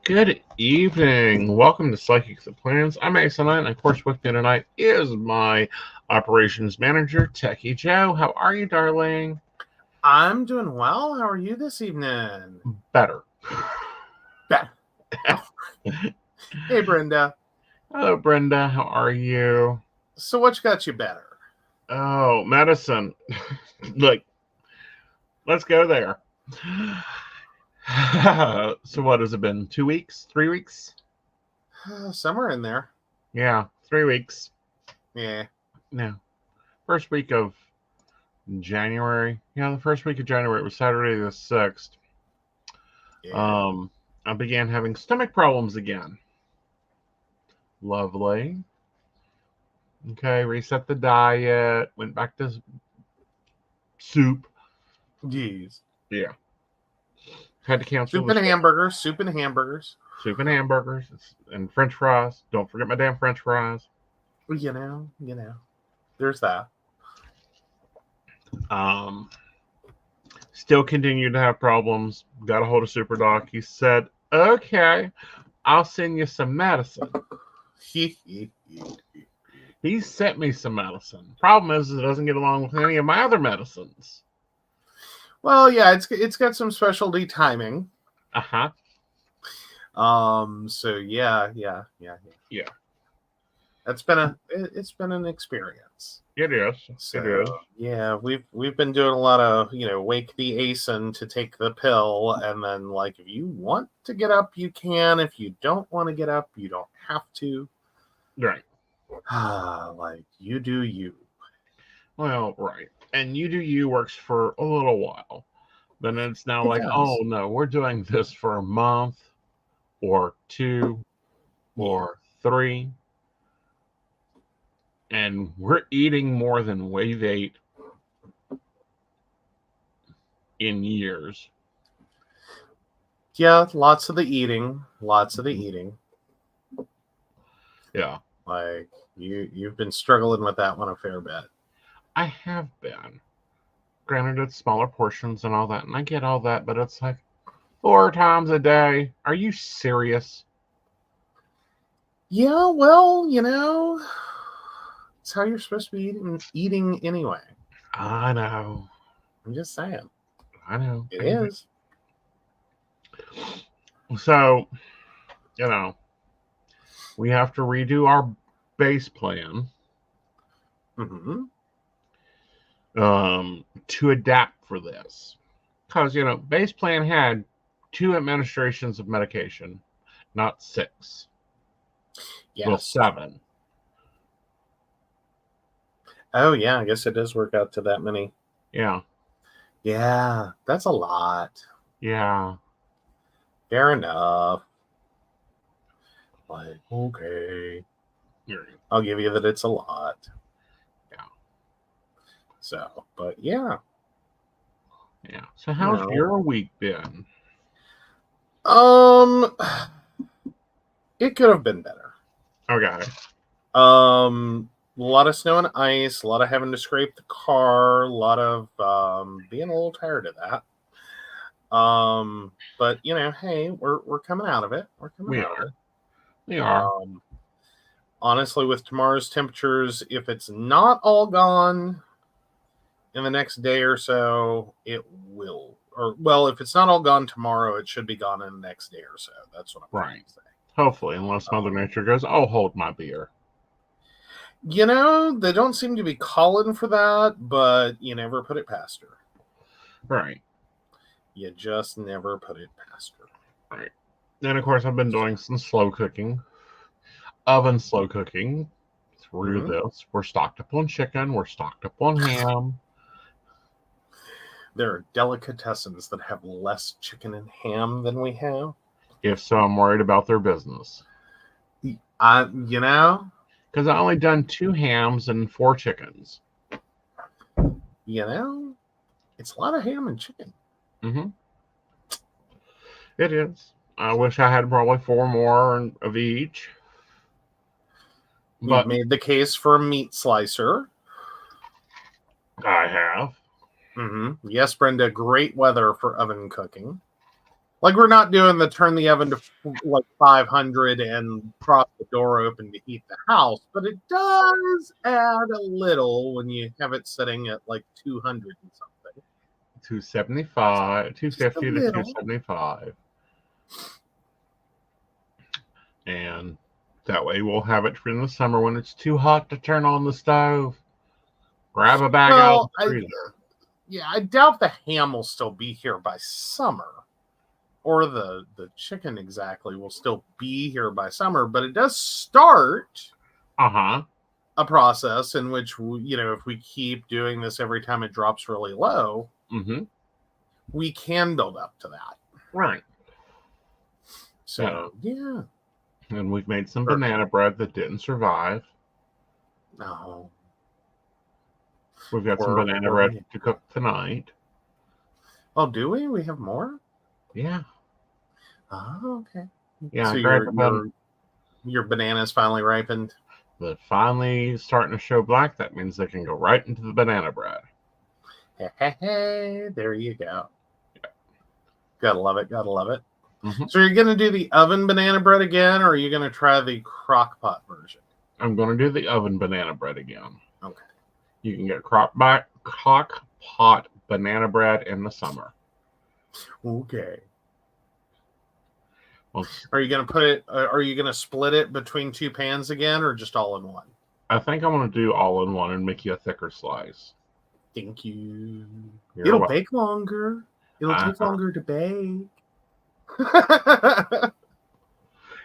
Good evening. Welcome to Psychics that Plans. I'm Aeson Knight, and of course, with me tonight is my operations manager, Techie Joe. How are you, darling? I'm doing well. How are you this evening? Better. Hey, Brenda. Hello, Brenda. How are you? So what got you better? Oh, medicine. Like, let's go there. So what has it been? 2 weeks? 3 weeks? Somewhere in there. Yeah, 3 weeks. Yeah. No. First week of January. Yeah, the first week of January. It was Saturday the 6th. Yeah. I began having stomach problems again. Lovely. Okay, reset the diet. Went back to soup. Jeez. Yeah. Had to cancel Soup the and hamburgers. Soup and hamburgers. soup and hamburgers and French fries. Don't forget my damn French fries. You know. There's that. Still continue to have problems. Got a hold of Super Doc. He said, "Okay, I'll send you some medicine." He sent me some medicine. Problem is, it doesn't get along with any of my other medicines. Well, yeah, it's got some specialty timing. Uh-huh. So yeah. It's been an experience. It is. So It is. yeah, we've been doing a lot of wake the Aeson to take the pill, and then like if you want to get up, you can. If you don't want to get up, you don't have to. Right. Like you do you. Well, right. And you do you works for a little while. Then it's now It like, does. oh no, we're doing this for a month or 2 Yeah. or 3. And we're eating more than we've ate in years. Yeah, lots of the eating. Yeah. Like you've been struggling with that one a fair bit. I have been. Granted, it's smaller portions and all that, and I get all that, but it's like 4 times a day. Are you serious? Yeah, well, it's how you're supposed to be eating anyway. I know. I'm just saying. I know. It is. So, we have to redo our base plan Mm-hmm. To adapt for this. Because, base plan had 2 administrations of medication, not 6. Yes. Well, 7. Oh, yeah, I guess it does work out to that many. Yeah. Yeah, that's a lot. Yeah. Fair enough. Like, okay. I'll give you that it's a lot. Yeah. So, but yeah. Yeah. So how's your week been? It could have been better. Okay. A lot of snow and ice, a lot of having to scrape the car, a lot of being a little tired of that. But hey, we're coming out of it. We are. Honestly, with tomorrow's temperatures, if it's not all gone in the next day or so, it will. Or well, if it's not all gone tomorrow, it should be gone in the next day or so. That's what I'm trying to say. Hopefully, unless Mother Nature goes, "I'll hold my beer." They don't seem to be calling for that, but you never put it past her. Right. You just never put it past her. Right. Then, of course, I've been doing some slow cooking. Oven slow cooking through this. We're stocked up on chicken. We're stocked up on ham. There are delicatessens that have less chicken and ham than we have. If so, I'm worried about their business. Because I only done 2 hams and 4 chickens. It's a lot of ham and chicken. Mm-hmm. It is. I wish I had probably 4 more of each. You've made the case for a meat slicer. I have. Mm-hmm. Yes, Brenda, great weather for oven cooking. Like, we're not doing the turn the oven to like 500 and prop the door open to heat the house, but it does add a little when you have it sitting at like 200 and something. 275, 250 to little. 275. And that way we'll have it in the summer when it's too hot to turn on the stove. Grab a bag out of the freezer. I doubt the ham will still be here by summer. Or the chicken exactly will still be here by summer, but it does start a process in which, if we keep doing this every time it drops really low, we can build up to that. Right. So, yeah. And we've made some banana bread that didn't survive. No. We've got some banana bread to cook tonight. Oh, do we? We have more? Yeah. Oh, okay. Yeah. So your bananas finally ripened? They're finally starting to show black. That means they can go right into the banana bread. Hey, there you go. Yeah. Gotta love it. Gotta love it. Mm-hmm. So you're going to do the oven banana bread again, or are you going to try the crock pot version? I'm going to do the oven banana bread again. Okay. You can get crock pot banana bread in the summer. Okay. Well, are you going to put it? Are you going to split it between two pans again, or just all in one? I think I'm going to do all in one and make you a thicker slice. Thank you. It'll bake longer. It'll take longer to bake.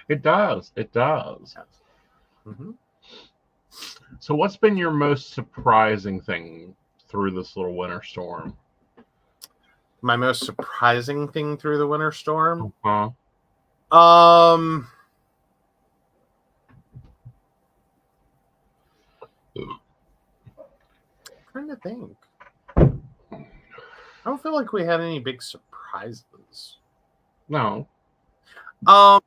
It does. It does. Mm-hmm. So what's been your most surprising thing through this little winter storm? My most surprising thing through the winter storm? I'm trying to think. I don't feel like we had any big surprises. No. I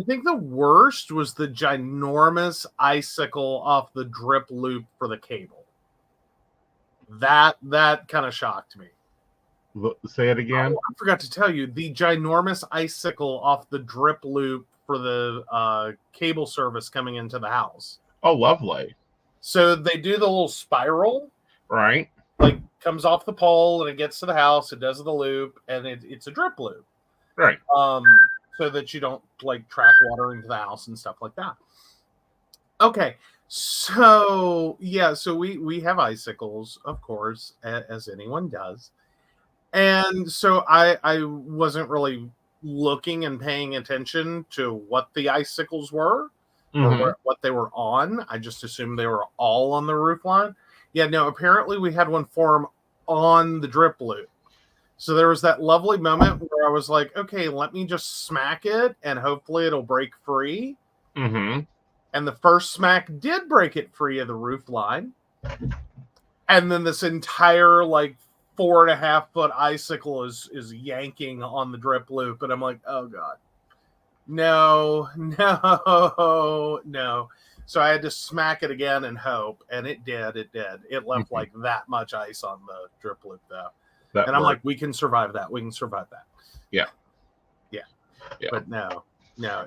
think the worst was the ginormous icicle off the drip loop for the cable. That kind of shocked me. Say it again. I forgot to tell you, the ginormous icicle off the drip loop for the cable service coming into the house. Oh, lovely. So they do the little spiral. Right. Like, comes off the pole and it gets to the house, it does the loop, and it's a drip loop. Right. So that you don't like track water into the house and stuff like that. Okay. So yeah, so we have icicles, of course, as anyone does. And so I wasn't really looking and paying attention to what the icicles were or what they were on. I just assumed they were all on the roof line. Yeah, no, apparently we had one form on the drip loop. So there was that lovely moment where I was like, okay, let me just smack it and hopefully it'll break free. Mm-hmm. And the first smack did break it free of the roof line. And then this entire 4.5 foot icicle is yanking on the drip loop. And I'm like, oh God, no. So I had to smack it again and hope. And it did. It left like that much ice on the drip loop though. And I'm like, we can survive that. Yeah. But no,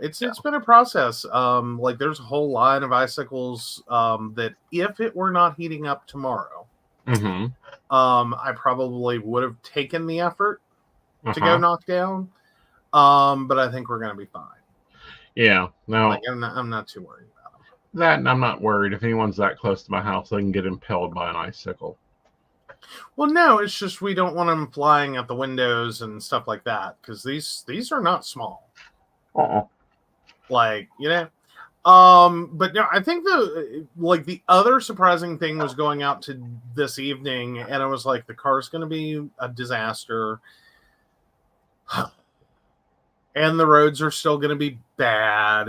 it's been a process. There's a whole line of icicles that if it were not heating up tomorrow, I probably would have taken the effort to go knock down. But I think we're going to be fine. Yeah. No. I'm not too worried about them. That, and I'm not worried. If anyone's that close to my house, they can get impaled by an icicle. Well, no, it's just we don't want them flying out the windows and stuff like that because these are not small. Uh-uh. But no, I think the other surprising thing was going out to this evening, and I was like, the car's going to be a disaster, and the roads are still going to be bad,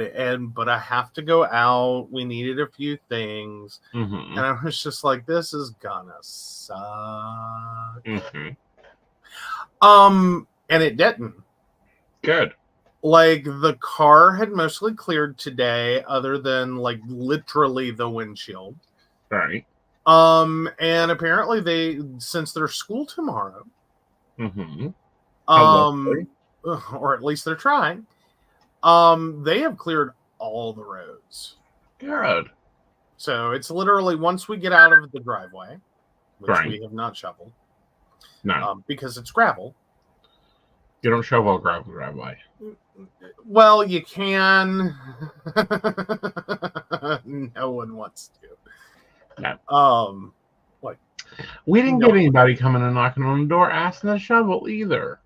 but I have to go out. We needed a few things, and I was just like, this is gonna suck. And it didn't. Good. The car had mostly cleared today, other than literally the windshield. Right. And apparently since their school tomorrow, or at least they're trying. They have cleared all the roads. Good. So it's literally once we get out of the driveway, which Right. we have not shoveled, No. because it's gravel. You don't shovel a gravel driveway. Well, you can. No one wants to. No. Like we didn't get anybody coming and knocking on the door asking to shovel either.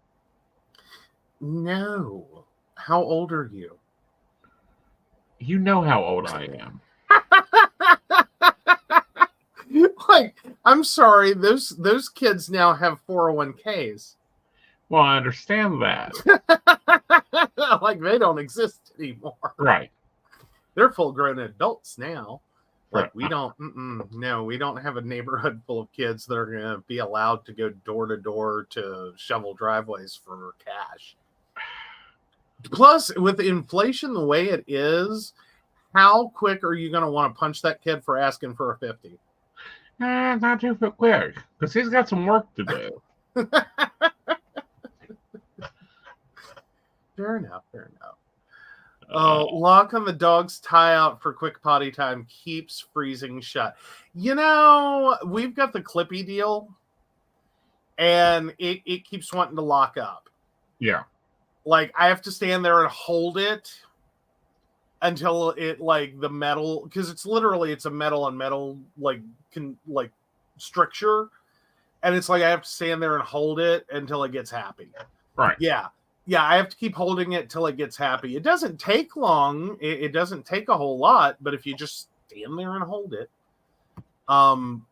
No. How old are you? You know how old I am. Like, I'm sorry, those kids now have 401ks. Well, I understand that. Like, they don't exist anymore. Right. They're full-grown adults now. Like, Right. we don't, no, we don't have a neighborhood full of kids that are going to be allowed to go door to door to shovel driveways for cash. Plus, with inflation the way it is, how quick are you going to want to punch that kid for asking for a 50? Not too quick, because he's got some work to do. Fair enough. Lock on the dog's tie out for quick potty time keeps freezing shut. You know, we've got the Clippy deal, and it keeps wanting to lock up. Yeah. Like, I have to stand there and hold it until it, like, the metal, because it's a metal on metal, like, stricture. And it's like I have to stand there and hold it until it gets happy. Right. Yeah, I have to keep holding it till it gets happy. It doesn't take long. It doesn't take a whole lot, but if you just stand there and hold it,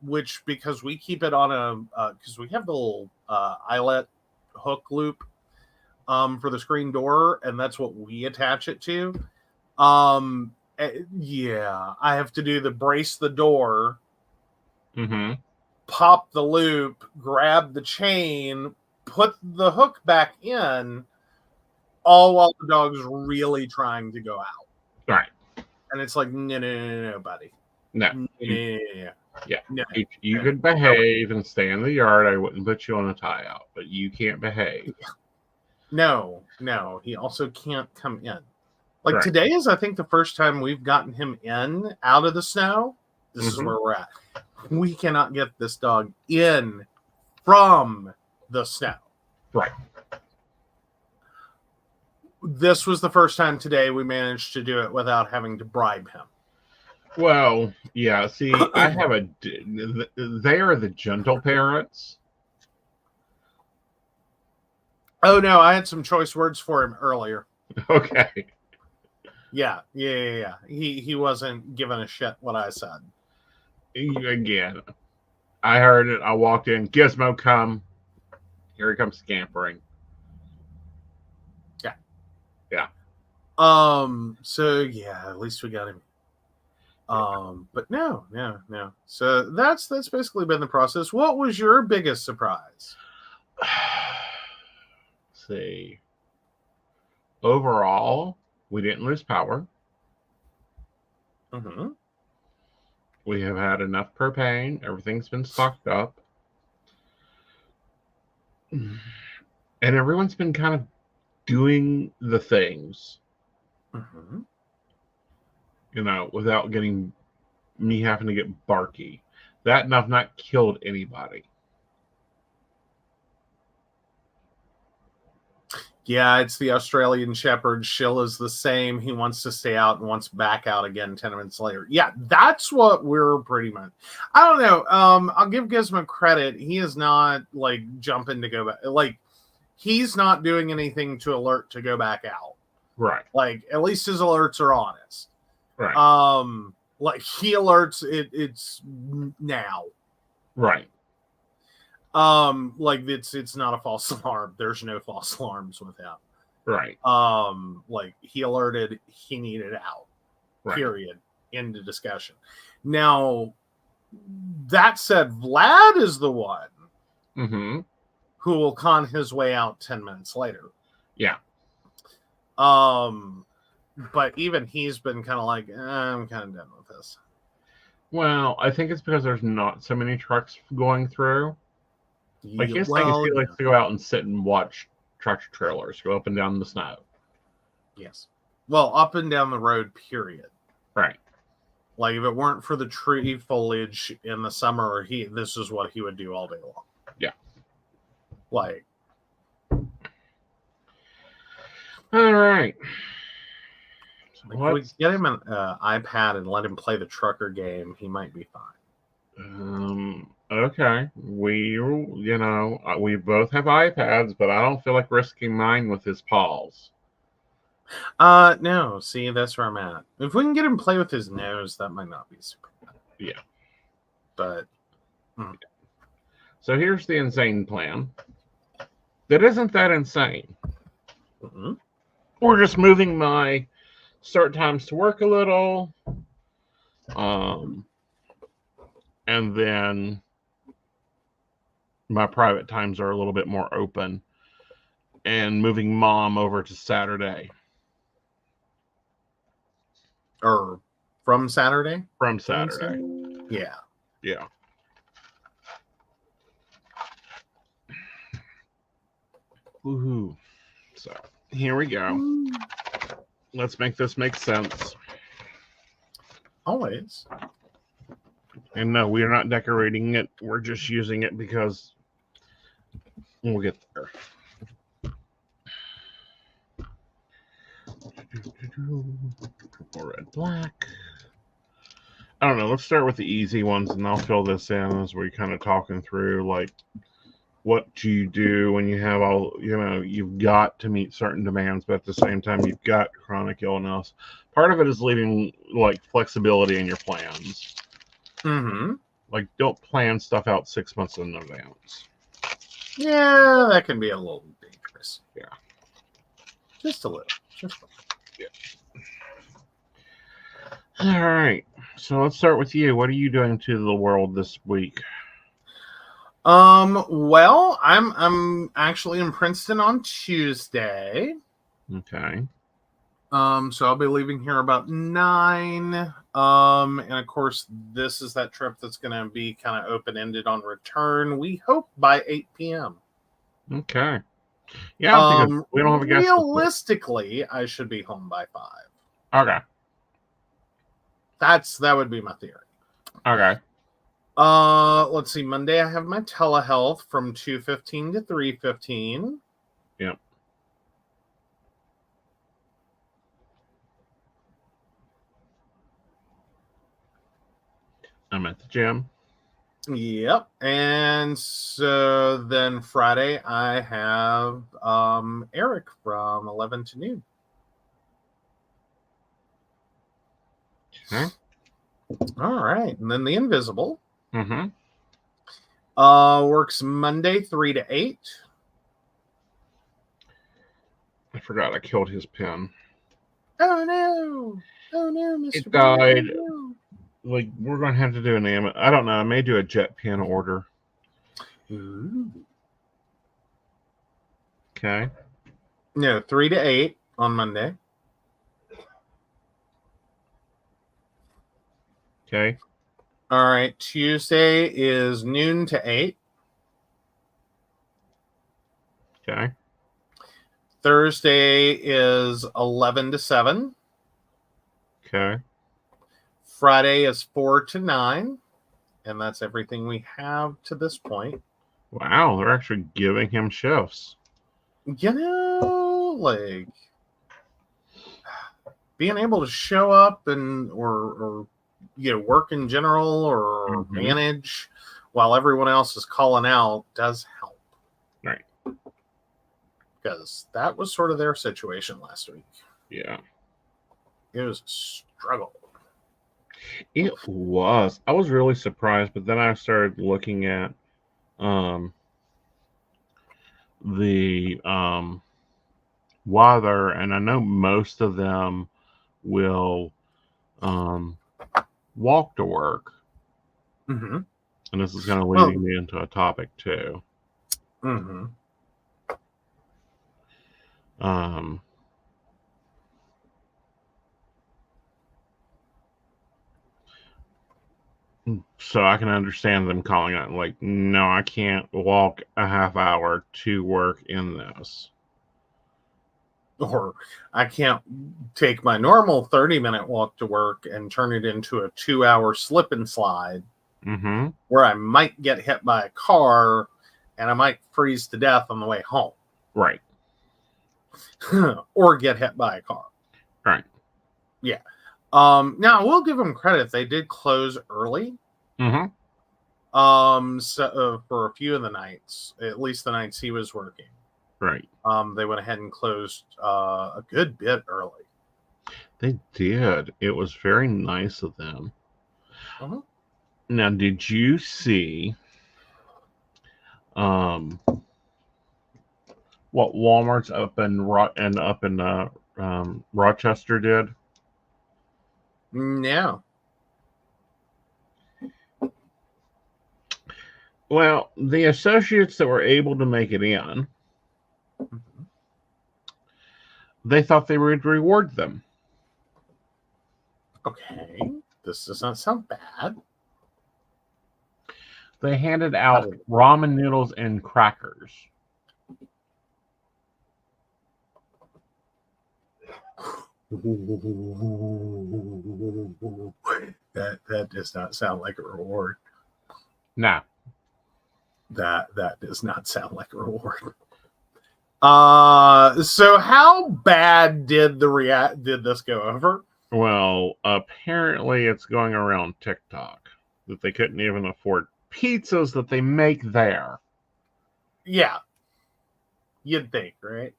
which, because we keep it on because we have the little eyelet hook loop for the screen door, and that's what we attach it to. Yeah, I have to do the brace the door, pop the loop, grab the chain, put the hook back in, all while the dog's really trying to go out. Right. And it's like, no, buddy. No. Yeah. No. You could behave and stay in the yard. I wouldn't put you on a tie out, but you can't behave. No. He also can't come in. Like, right. Today is, I think, the first time we've gotten him in out of the snow. This is where we're at. We cannot get this dog in from the snow. Right. This was the first time today we managed to do it without having to bribe him. Well, yeah. See, I have they are the gentle parents. Oh, no, I had some choice words for him earlier. Okay. Yeah. He wasn't giving a shit what I said. Again, I heard it. I walked in. Gizmo, come. Here he comes scampering. Yeah. So yeah, at least we got him. But no. So that's basically been the process. What was your biggest surprise? Let's see. Overall, we didn't lose power. We have had enough propane. Everything's been stocked up. And everyone's been kind of doing the things. You know, without getting me having to get barky. That and I've not killed anybody. Yeah, it's the Australian Shepherd. Shill is the same. He wants to stay out and wants back out again 10 minutes later. Yeah, that's what we're pretty much. I don't know. I'll give Gizmo credit. He is not, like, jumping to go back. Like, he's not doing anything to alert to go back out. Right. Like, at least his alerts are honest. Right. Like, he alerts it's now. Right. Like, it's not a false alarm. There's no false alarms with him. Right. Like, he alerted he needed out. Right. Period. End of discussion. Now, that said, Vlad is the one who will con his way out 10 minutes later. Yeah. But even he's been kind of like, I'm kind of done with this. Well, I think it's because there's not so many trucks going through. Like, his thing is he likes to go out and sit and watch tractor trailers go up and down the snow. Yes. Well, up and down the road, period. Right. Like, if it weren't for the tree foliage in the summer, this is what he would do all day long. Yeah. Like. All right. If we get him an iPad and let him play the trucker game, he might be fine. Okay. We both have iPads, but I don't feel like risking mine with his paws. No. See, that's where I'm at. If we can get him to play with his nose, that might not be super bad. Yeah. But. So here's the insane plan. That isn't that insane. Mm-hmm. We're just moving my start times to work a little. And then my private times are a little bit more open, and moving mom over to Saturday. Or from Saturday? From Saturday. Yeah. Yeah. Woohoo. So here we go. Let's make this make sense. Always. And no, we are not decorating it. We're just using it because we'll get there. Red, black. I don't know. Let's start with the easy ones, and I'll fill this in as we're kind of talking through, like, what do you do when you have you've got to meet certain demands, but at the same time, you've got chronic illness. Part of it is leaving, like, flexibility in your plans. Mm-hmm. Like, don't plan stuff out 6 months in advance. Yeah, that can be a little dangerous. Yeah. Just a little. Yeah. All right. So let's start with you. What are you doing to the world this week? Well, I'm actually in Princeton on Tuesday. Okay. So I'll be leaving here about 9. And of course, this is that trip that's going to be kind of open-ended on return. We hope by 8 p.m. Okay. Yeah, because we don't have a guest. Realistically, I should be home by 5. Okay. That would be my theory. Okay. Let's see. Monday, I have my telehealth from 2:15 to 3:15. Yep. I'm at the gym. Yep. And so then Friday, I have Eric from 11 to noon. Okay. All right. And then the Invisible. Mm-hmm. Works Monday 3 to 8. I forgot I killed his pen. Oh no! Oh no, Mr. It died. No. Like, we're going to have to do an I don't know. I may do a jet pen order. Ooh. Okay. No, 3 to 8 on Monday. Okay. All right. Tuesday is noon to 8. Okay. Thursday is 11 to 7. Okay. Friday is 4 to 9. And that's everything we have to this point. Wow, they're actually giving him shifts. You know, like being able to show up and or work in general or manage while everyone else is calling out does help. Right. Because that was sort of their situation last week. Yeah. It was a struggle. It was. I was really surprised, but then I started looking at the weather, and I know most of them will walk to work. Mm-hmm. And this is kind of leading me into a topic too. Mm-hmm. So I can understand them calling out like, no, I can't walk a half hour to work in this. or I can't take my normal 30-minute walk to work and turn it into a 2-hour slip and slide where I might get hit by a car and I might freeze to death on the way home. Right. Or get hit by a car. Right. Yeah. Now I will give them credit. They did close early. So for a few of the nights, at least the nights he was working. Right. They went ahead and closed a good bit early. They did. It was very nice of them. Now, did you see what Walmart's up in Rochester did? No. Well, the associates that were able to make it in, they thought they would reward them. Okay. This does not sound bad. They handed out ramen noodles and crackers. That does not sound like a reward. No. That does not sound like a reward. So how bad did this go over? Well, apparently it's going around TikTok that they couldn't even afford pizzas that they make there. Yeah. You'd think, right?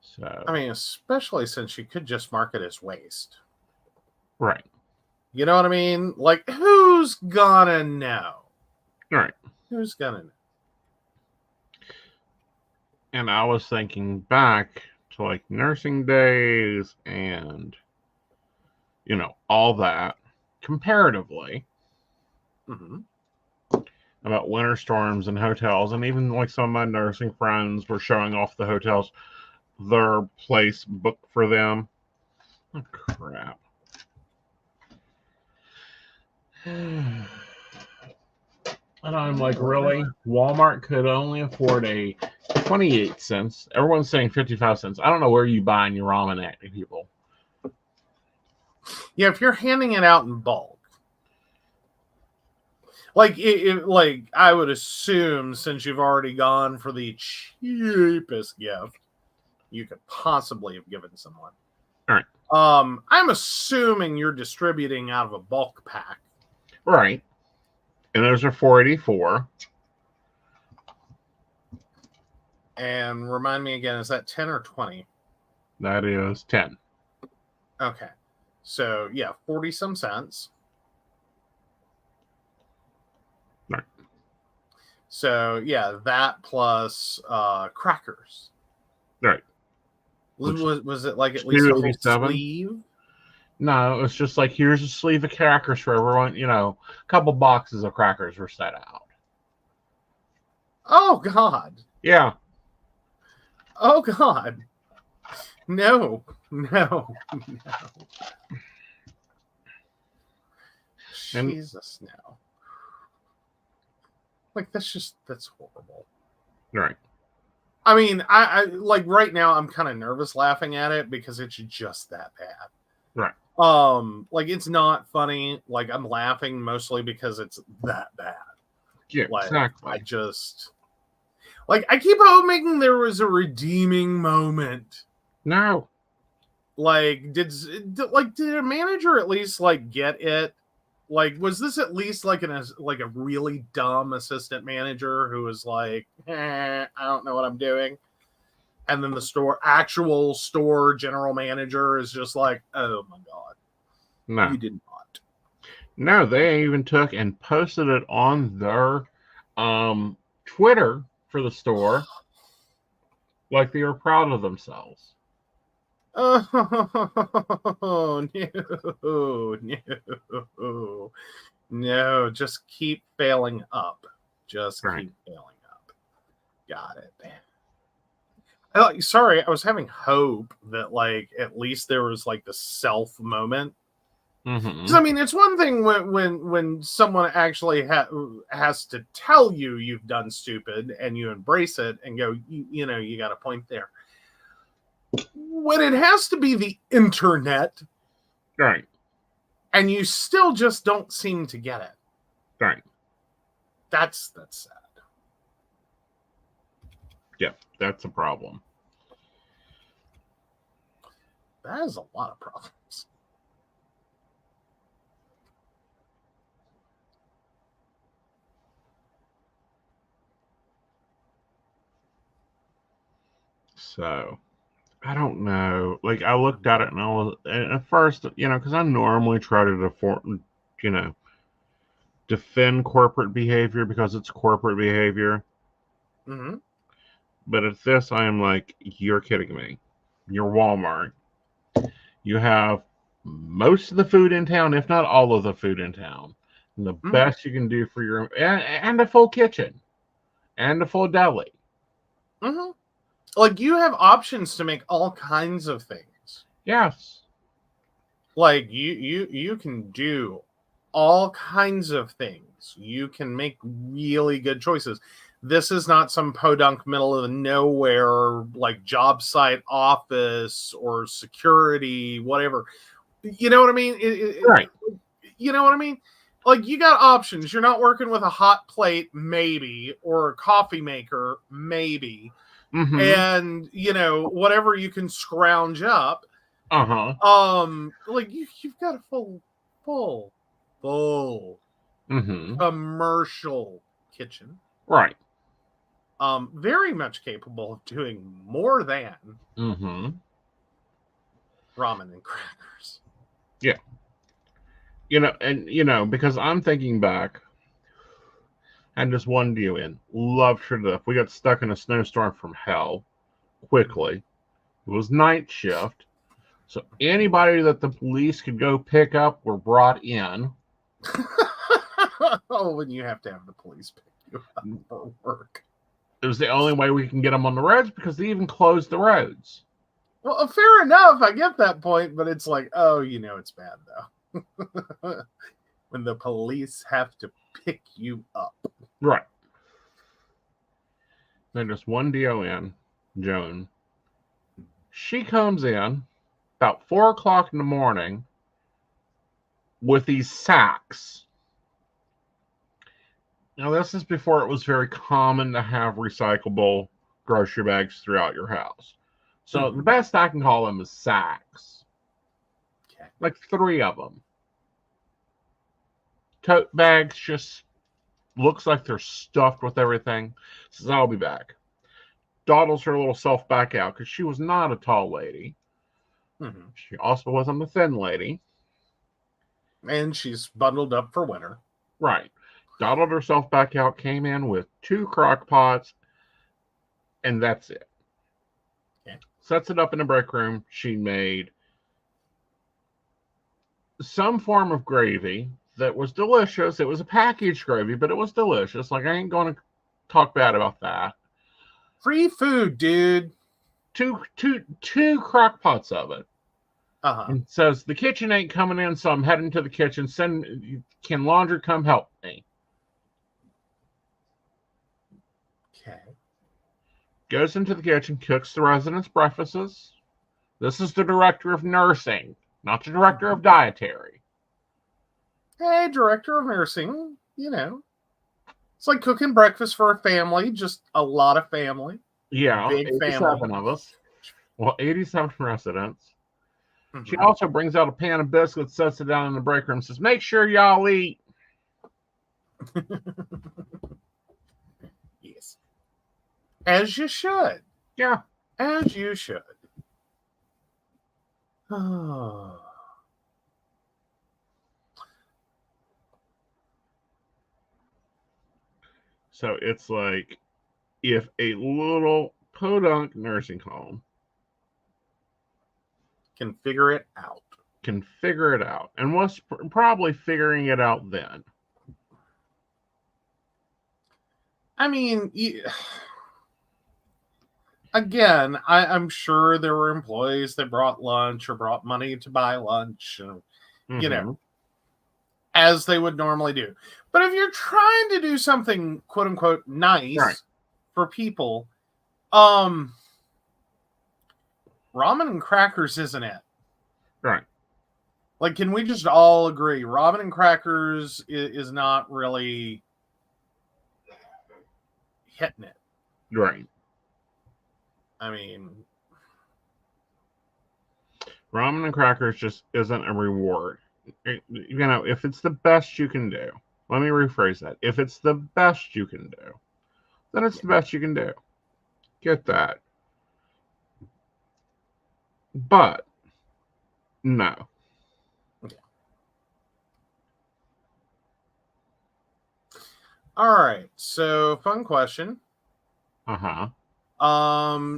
So, I mean, especially since you could just mark it as waste. Right. You know what I mean? Like, who's gonna know? Right. Who's gonna know? And I was thinking back to like nursing days and, you know, all that comparatively about winter storms and hotels. And even like some of my nursing friends were showing off the hotels, their place booked for them. Oh, crap. And I'm like, really? Walmart could only afford a 28 cents. Everyone's saying 55 cents. I don't know where you buying your ramen at, people. Yeah, if you're handing it out in bulk. Like, like I would assume, since you've already gone for the cheapest gift you could possibly have given someone. All right. I'm assuming you're distributing out of a bulk pack. Right. And those are $4.84. And remind me again, is that 10 or 20? That is 10. Okay. So, yeah, 40 some cents. Right. So, yeah, that plus crackers. Right. Was it like at least a whole sleeve? No, it was just like, here's a sleeve of crackers for everyone. You know, a couple boxes of crackers were set out. Oh, God. Yeah. Oh, God. No. Jesus, no. Like, that's horrible. Right. I mean, I like right now I'm kind of nervous laughing at it because it's just that bad. Right. Like it's not funny. Like I'm laughing mostly because it's that bad. Yeah, like, exactly. I keep hoping there was a redeeming moment. No. Like, did a manager at least like get it? Like, was this at least like a really dumb assistant manager who was like, I don't know what I'm doing? And then the actual store general manager is just like, oh my God. No. You did not. No, they even took and posted it on their Twitter for the store. Like they were proud of themselves. Oh, no, just keep failing up. Just keep failing up. Got it. Sorry, I was having hope that like at least there was like the self moment Mm-hmm. Because I mean, it's one thing when someone actually has to tell you you've done stupid and you embrace it and go, you know, you got a point there. When it has to be the internet, Right. and you still just don't seem to get it. Right. That's sad. Yeah, that's a problem. That is a lot of problems. So, I don't know. Like, I looked at it and at first, you know, because I normally try to you know, defend corporate behavior because it's corporate behavior. Mm-hmm. But at this, I am like, you're kidding me. You're Walmart. You have most of the food in town, if not all of the food in town. And the best you can do for your and a full kitchen and a full deli. Mm-hmm. Like, you have options to make all kinds of things. Yes. Like, you can do all kinds of things. You can make really good choices. This is not some podunk middle of the nowhere, like, job site office or security, whatever. You know what I mean? Right. You know what I mean? Like, you got options. You're not working with a hot plate, maybe, or a coffee maker, maybe. Mm-hmm. And, you know, whatever you can scrounge up. Uh-huh. Like, you've got a full Mm-hmm. commercial kitchen. Right. Very much capable of doing more than Mm-hmm. ramen and crackers. Yeah. You know, and you know, because I'm thinking back, and just one deal in, loved her to death. We got stuck in a snowstorm from hell quickly. It was night shift. So anybody that the police could go pick up were brought in. Oh, when you have to have the police pick you up for work. It was the only way we can get them on the roads because they even closed the roads. Well, fair enough. I get that point, but it's like, oh, you know, it's bad though. When the police have to pick you up. Right. Then just one DON, Joan. She comes in about 4:00 in the morning with these sacks. Now, this is before it was very common to have recyclable grocery bags throughout your house. So the best I can call them is sacks. Okay. Like 3 of them. Tote bags just looks like they're stuffed with everything. Says, I'll be back. Dawdles her little self back out because she was not a tall lady. Mm-hmm. She also wasn't a thin lady. And she's bundled up for winter. Right. Dawdled herself back out, came in with 2 crock pots, and that's it. Okay. Sets it up in the break room. She made some form of gravy that was delicious. It was a packaged gravy, but it was delicious. Like, I ain't going to talk bad about that. Free food, dude. Two crock pots of it. And says, the kitchen ain't coming in, so I'm heading to the kitchen. Can laundry come help me? Okay. Goes into the kitchen, cooks the residents' breakfasts. This is the director of nursing, not the director of dietary. Hey, director of nursing, you know. It's like cooking breakfast for a family, just a lot of family. Yeah, big 87 family. of us. Well, 87 residents. Mm-hmm. She also brings out a pan of biscuits, sets it down in the break room, says, make sure y'all eat. Yes. As you should. Yeah. As you should. Oh. So it's like, if a little podunk nursing home can figure it out. And was probably figuring it out then. I mean, again, I'm sure there were employees that brought lunch or brought money to buy lunch. And you know, as they would normally do. But if you're trying to do something quote unquote nice for people, ramen and crackers isn't it. Right. Like, can we just all agree ramen and crackers is not really hitting it? Right. I mean, ramen and crackers just isn't a reward. You know, if it's the best you can do, let me rephrase that. If it's the best you can do, then it's the best you can do. Get that. But, no. Okay. All right. So, fun question. Uh-huh.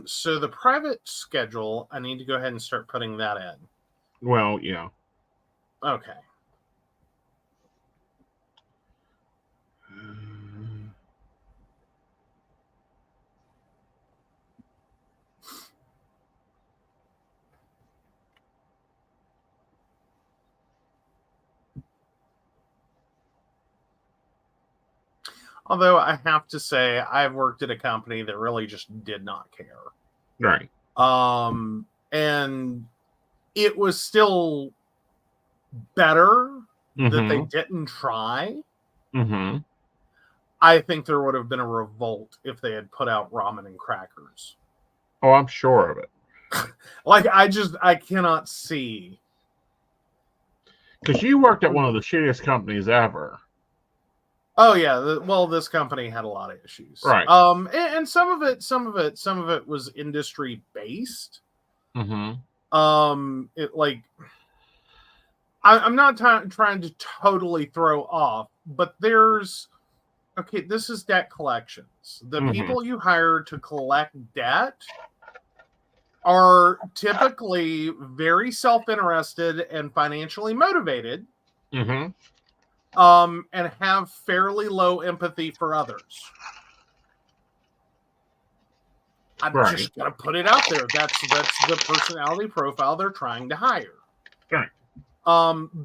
So the private schedule, I need to go ahead and start putting that in. Well, yeah. Okay. Although I have to say, I've worked at a company that really just did not care. Right. And it was still better that they didn't try. I think there would have been a revolt if they had put out ramen and crackers. Oh, I'm sure of it. Like, I cannot see. Because you worked at one of the shittiest companies ever. Oh yeah, well, this company had a lot of issues, right? And some of it was industry based. It like, I'm not trying to totally throw off, but there's this is debt collections. The people you hire to collect debt are typically very self-interested and financially motivated. And have fairly low empathy for others. I'm just gonna put it out there. That's the personality profile they're trying to hire. Right.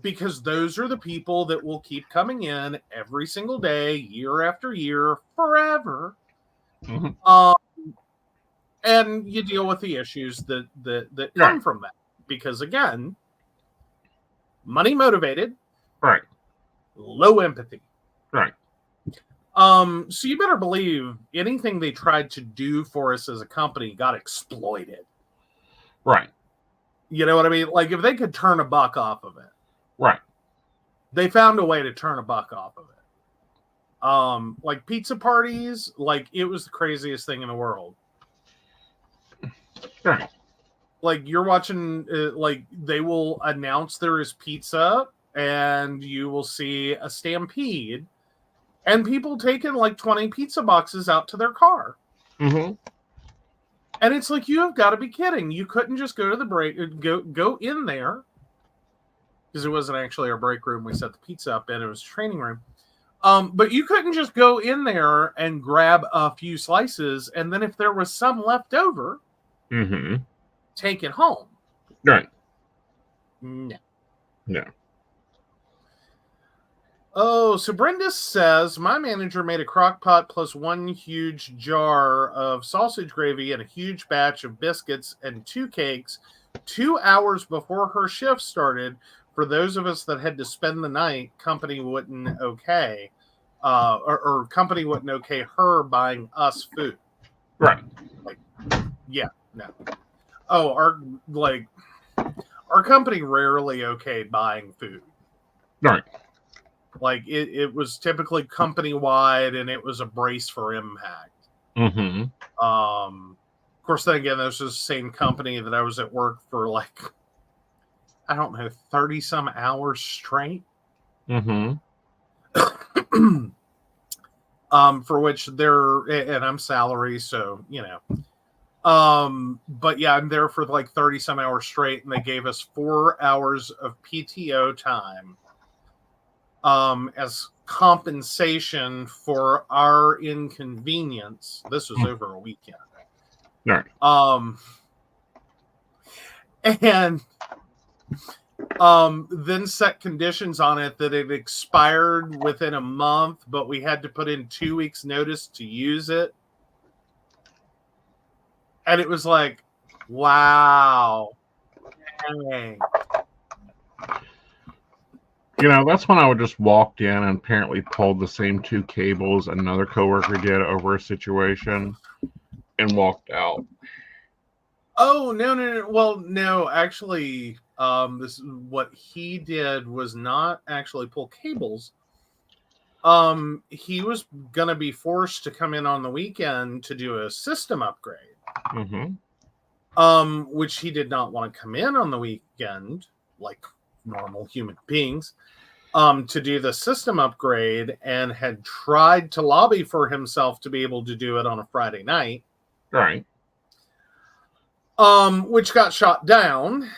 Because those are the people that will keep coming in every single day, year after year, forever. And you deal with the issues that come from that. Because again, money motivated. Right. Low empathy. Right. So you better believe anything they tried to do for us as a company got exploited. Right. You know what I mean? Like, if they could turn a buck off of it. Right. They found a way to turn a buck off of it. Like pizza parties, like it was the craziest thing in the world. Right. Like, you're watching, like, they will announce there is pizza, and you will see a stampede, and people taking like 20 pizza boxes out to their car. And it's like, you have got to be kidding. You couldn't just go to the break, go in there, because it wasn't actually our break room. We set the pizza up in. It was a training room. But you couldn't just go in there and grab a few slices, and then if there was some left over, take it home. Right. No. No. Oh, so Brenda says, my manager made a crock pot plus one huge jar of sausage gravy and a huge batch of biscuits and 2 cakes 2 hours before her shift started. For those of us that had to spend the night, company wouldn't okay. Or company wouldn't okay her buying us food. Right. Like, yeah, no. Oh, our company rarely okayed buying food. Right. Like, it was typically company-wide, and it was a brace for impact. Of course, then again, this was the same company that I was at work for, like, I don't know, 30-some hours straight. For which and I'm salary, so, you know. But yeah, I'm there for like 30-some hours straight, and they gave us 4 hours of PTO time. As compensation for our inconvenience. This was over a weekend. Right. And then set conditions on it that it expired within a month, but we had to put in 2 weeks notice to use it. And it was like, wow. Dang. You know, that's when I would just walked in and apparently pulled the same 2 cables another coworker did over a situation and walked out. Oh, no. Well, no, actually, this what he did was not actually pull cables. He was gonna be forced to come in on the weekend to do a system upgrade. Which he did not want to come in on the weekend, like normal human beings, to do the system upgrade, and had tried to lobby for himself to be able to do it on a Friday night. Right. Which got shot down.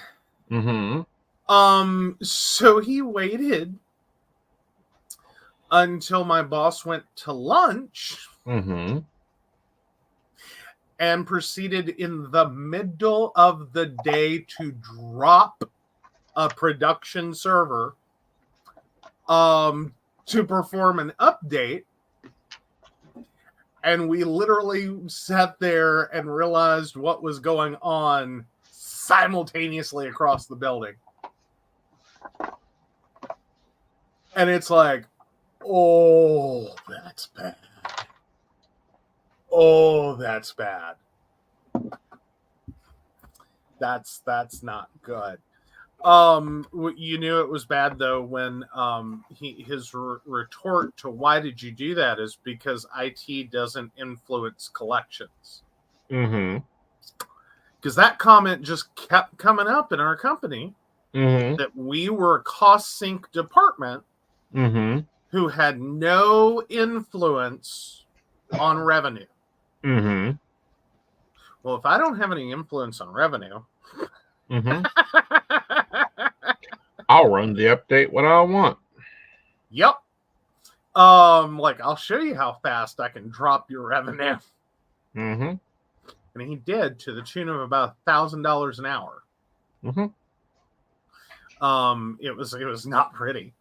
Mm-hmm. So he waited until my boss went to lunch. Mm-hmm. And proceeded in the middle of the day to drop a production server to perform an update. And we literally sat there and realized what was going on simultaneously across the building. And it's like, oh, that's bad. Oh, that's bad. That's not good. You knew it was bad though when his retort to why did you do that is because IT doesn't influence collections. Mm-hmm. Because that comment just kept coming up in our company, that we were a cost sync department who had no influence on revenue. Well, if I don't have any influence on revenue, I'll run the update when I want. Yep. Like I'll show you how fast I can drop your revenue. And he did, to the tune of about $1,000 an hour. It was not pretty.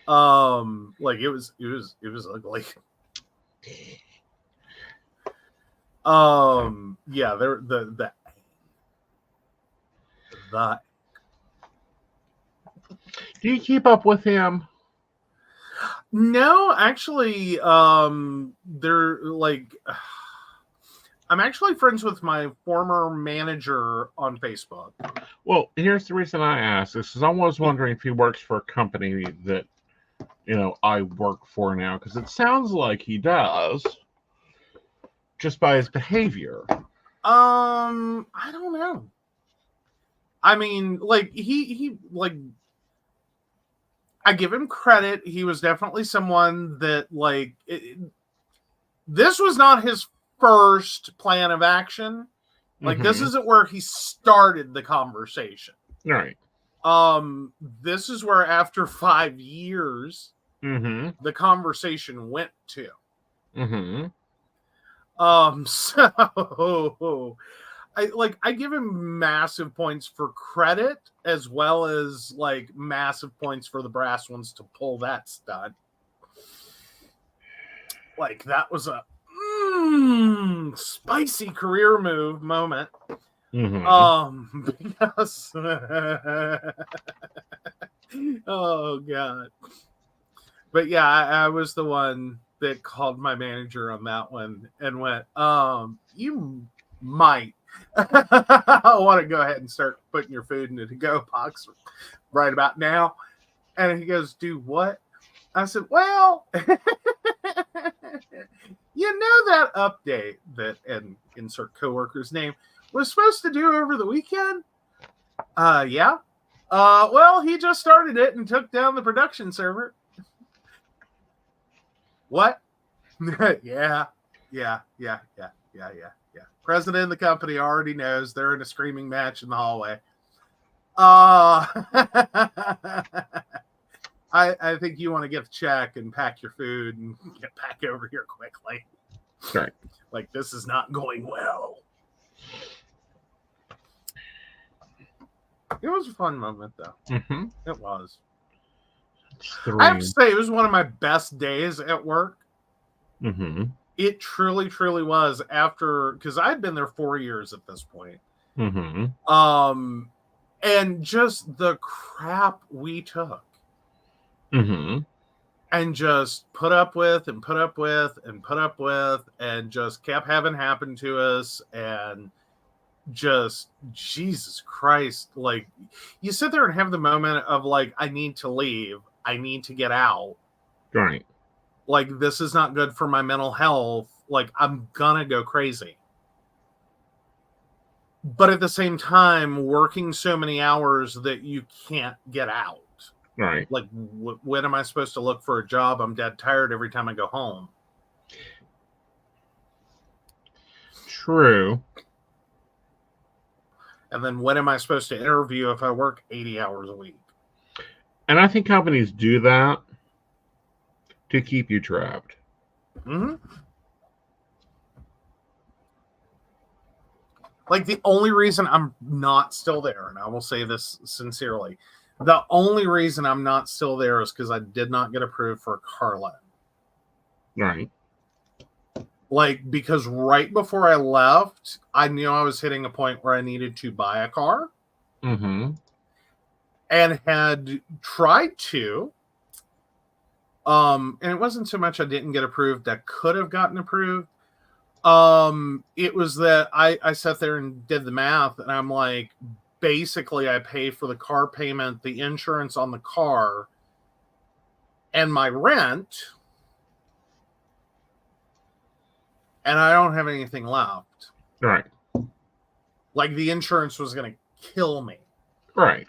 Like it was ugly. Yeah, the Do you keep up with him? No, actually, they're like, I'm actually friends with my former manager on Facebook. Well, here's the reason I asked. This is I was wondering if he works for a company that, you know, I work for now, because it sounds like he does, just by his behavior. I don't know. I mean, like he like, I give him credit. He was definitely someone that like this was not his first plan of action. Like this isn't where he started the conversation. Right. This is where after 5 years, the conversation went to. So I give him massive points for credit, as well as like massive points for the brass ones to pull that stunt. Like that was a spicy career move moment. Because oh god. But yeah, I was the one that called my manager on that one and went, you might want to go ahead and start putting your food in a to-go box right about now. And he goes, do what? I said, well, you know that update that, and insert coworker's name, was supposed to do over the weekend? Yeah. Well, he just started it and took down the production server. What? Yeah. President of the company already knows they're in a screaming match in the hallway. I think you want to get the check and pack your food and get back over here quickly. Right. Like, this is not going well. It was a fun moment, though. Mm-hmm. It was. It's I have 3. to say, it was one of my best days at work. Mm-hmm. It truly, truly was. After, because I'd been there 4 years at this point. Mm-hmm. And just the crap we took. Mm-hmm. And just put up with and put up with and put up with and just kept having happen to us. And just, Jesus Christ, like, you sit there and have the moment of like, I need to leave, I need to get out, Right. like, this is not good for my mental health, like, I'm gonna go crazy. But at the same time, working so many hours that you can't get out, Right. like, when am I supposed to look for a job? I'm dead tired every time I go home. True. And then when am I supposed to interview if I work 80 hours a week? And I think companies do that to keep you trapped. Mm-hmm. Like, the only reason I'm not still there, and I will say this sincerely, the only reason I'm not still there is because I did not get approved for a car loan. Right. Like, because right before I left, I knew I was hitting a point where I needed to buy a car. Mm-hmm. And had tried to. And it wasn't so much I didn't get approved, I could have gotten approved. It was that I sat there and did the math, and I'm like, basically I pay for the car payment, the insurance on the car, and my rent, and I don't have anything left. Right. Like, the insurance was going to kill me. Right.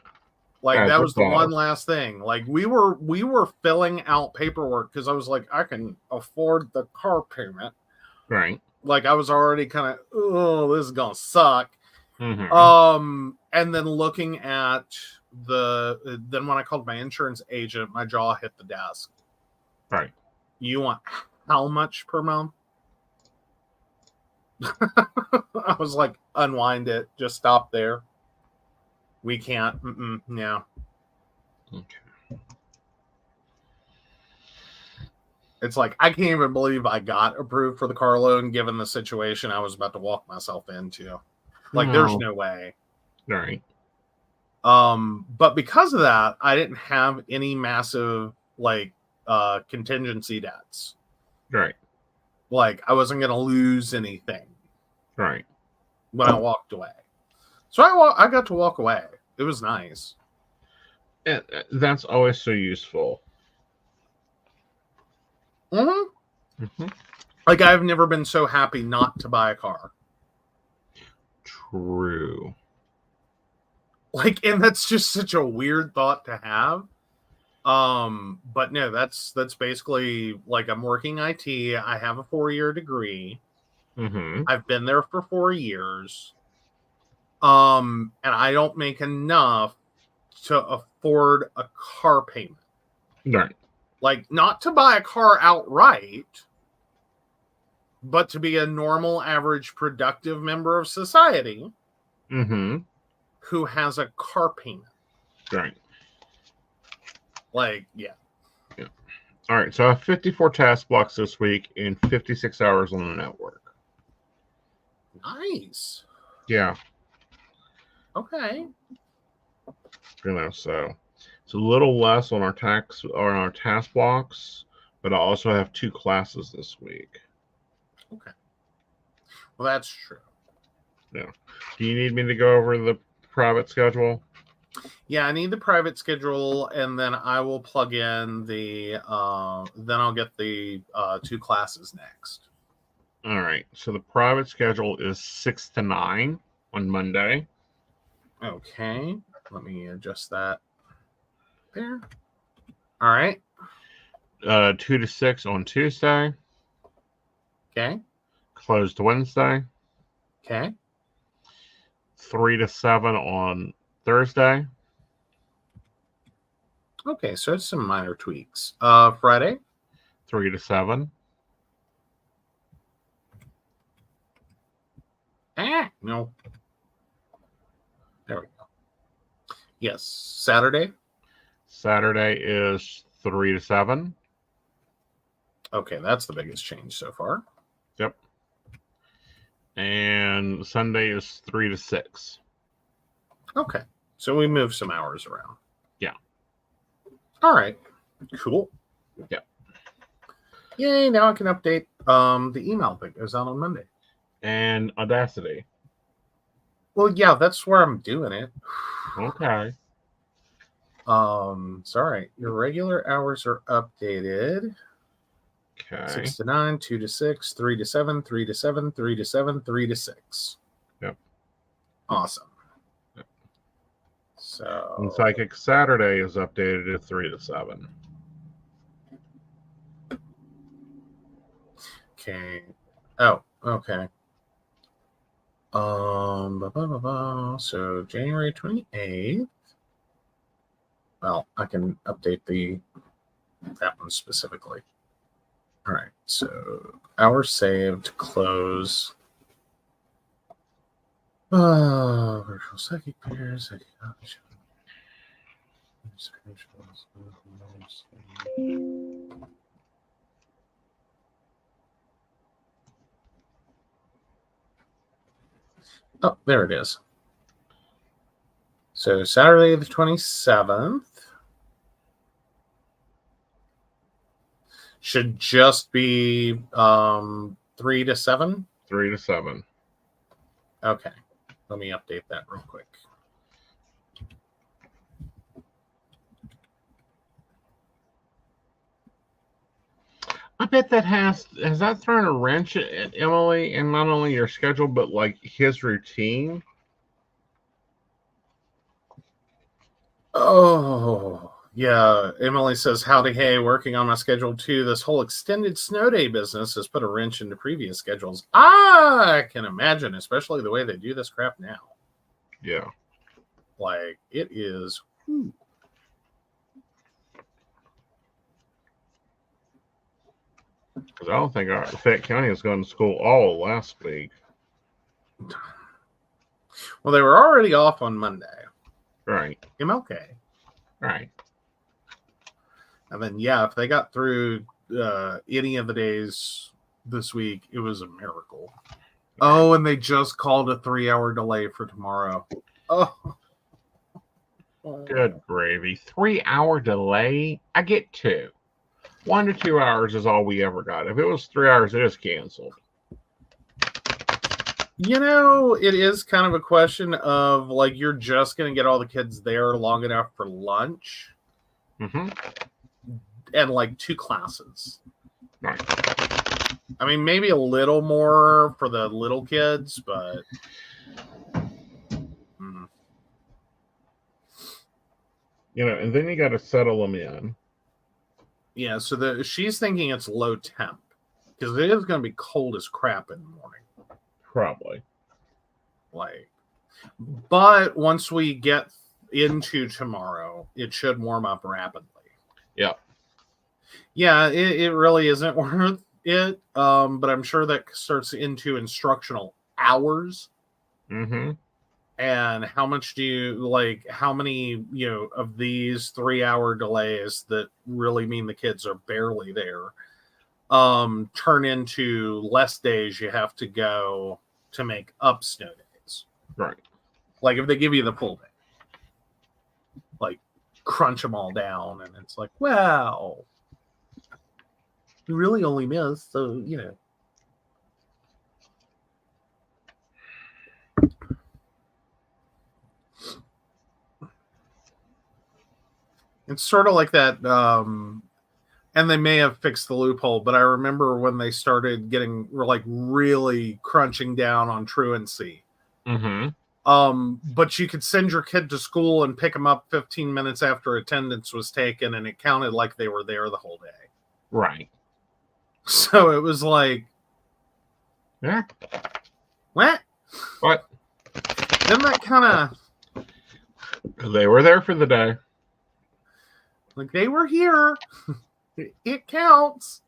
Like, that was the one last thing. Like, we were filling out paperwork because I was like, I can afford the car payment. Right. Like, I was already kind of, oh, this is gonna suck. Mm-hmm. And then looking at then when I called my insurance agent, my jaw hit the desk. Right. You want how much per month? I was like, unwind it. Just stop there. We can't. No. Okay. It's like, I can't even believe I got approved for the car loan given the situation I was about to walk myself into. Like, there's no way. Right. But because of that, I didn't have any massive, like, contingency debts. Right. Like, I wasn't going to lose anything. Right. When I walked away. So I got to walk away. It was nice. And that's always so useful. Mm-hmm. Mm-hmm. Like, I've never been so happy not to buy a car. True. Like, and that's just such a weird thought to have. But no, that's basically, like, I'm working IT. I have a 4-year degree. Mm-hmm. I've been there for 4 years. And I don't make enough to afford a car payment. Right. Like, not to buy a car outright, but to be a normal, average, productive member of society Mm-hmm. who has a car payment. Right. Like, yeah. All right. So I have 54 task blocks this week and 56 hours on the network. Nice. Yeah. Okay. So it's a little less on our task blocks, but I also have 2 classes this week. Okay. Well, that's true. Yeah. Do you need me to go over the private schedule? Yeah, I need the private schedule, and then I will plug in the then I'll get the 2 classes next. All right. So the private schedule is 6 to 9 on Monday. Okay. Let me adjust that there. All right. 2 to 6 on Tuesday. Okay. Closed Wednesday. Okay. 3 to 7 on Thursday. Okay, so it's some minor tweaks. Friday. 3 to 7. No. There we go. Yes. Saturday? Saturday is 3 to 7. Okay, that's the biggest change so far. Yep. And Sunday is 3 to 6. Okay. So we moved some hours around. Yeah. All right. Cool. Yeah. Yay, now I can update the email that goes out on Monday. And Audacity. Well, yeah, that's where I'm doing it. Okay. Sorry. Your regular hours are updated. Okay. 6 to 9, 2 to 6, 3 to 7, 3 to 7, 3 to 7, 3 to 6. Yep. Awesome. Yep. So. And Psychic Saturday is updated to 3 to 7. Okay. Oh, okay. So January 28th. Well, I can update that one specifically. All right. So hours saved, close. Virtual psychic pairs. Oh, there it is. So Saturday the 27th should just be 3 to 7. 3 to 7. Okay. Let me update that real quick. I bet that has that thrown a wrench at Emily and not only your schedule, but like his routine? Oh, yeah. Emily says, howdy, hey, working on my schedule too. This whole extended snow day business has put a wrench into previous schedules. I can imagine, especially the way they do this crap now. Yeah. Like, it is. Because I don't think Fayette County was going to school all last week. Well, they were already off on Monday. Right. MLK. Right. And then, yeah, if they got through any of the days this week, it was a miracle. Oh, and they just called a 3-hour delay for tomorrow. Oh. Good gravy. 3-hour delay? I get 2. 1 to 2 hours is all we ever got. If it was 3 hours, it is canceled. You know, it is kind of a question of, like, you're just going to get all the kids there long enough for lunch. Mm-hmm. And, like, 2 classes. Right. I mean, maybe a little more for the little kids, but... You know, and then you got to settle them in. Yeah, so she's thinking it's low temp. Because it is going to be cold as crap in the morning. Probably. Like, but once we get into tomorrow, it should warm up rapidly. Yeah. Yeah, it really isn't worth it. But I'm sure that starts into instructional hours. Mm-hmm. And how much do you like? How many of these 3-hour delays that really mean the kids are barely there turn into less days you have to go to make up snow days? Right. Like if they give you the full day, like crunch them all down, and it's like, wow, you really only missed, so It's sort of like that, and they may have fixed the loophole, but I remember when they started getting like really crunching down on truancy. Mm-hmm. But you could send your kid to school and pick them up 15 minutes after attendance was taken, and it counted like they were there the whole day. Right. So it was like, yeah. What? Then that kind of... They were there for the day. Like, they were here. It counts.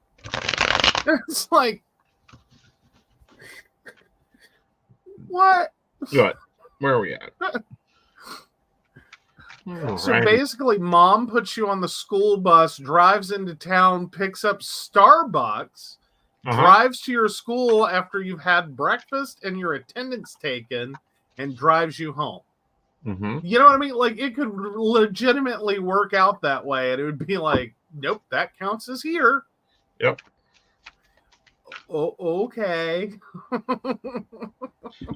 It's like, what? What? Where are we at? So basically, mom puts you on the school bus, drives into town, picks up Starbucks, drives to your school after you've had breakfast and your attendance taken, and drives you home. Mm-hmm. You know what I mean? Like, it could legitimately work out that way, and it would be like, nope, that counts as here. Yep. Oh, okay. All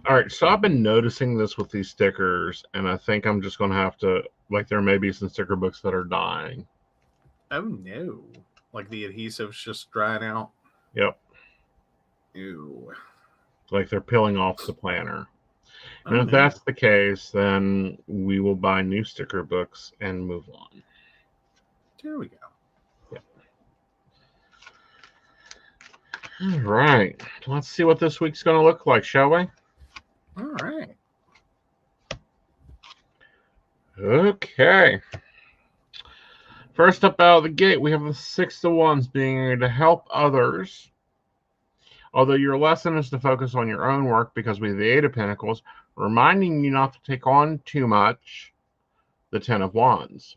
right, so I've been noticing this with these stickers, and I think I'm just going to have to, like, there may be some sticker books that are dying. Oh, no. Like the adhesive's just drying out? Yep. Ew. Like they're peeling off the planner. And if that's the case, then we will buy new sticker books and move on. There we go. Yep. All right. Let's see what this week's going to look like, shall we? All right. Okay. First up out of the gate, we have the 6 of Wands, being able to help others. Although your lesson is to focus on your own work, because we have the 8 of Pentacles, reminding you not to take on too much. The 10 of Wands.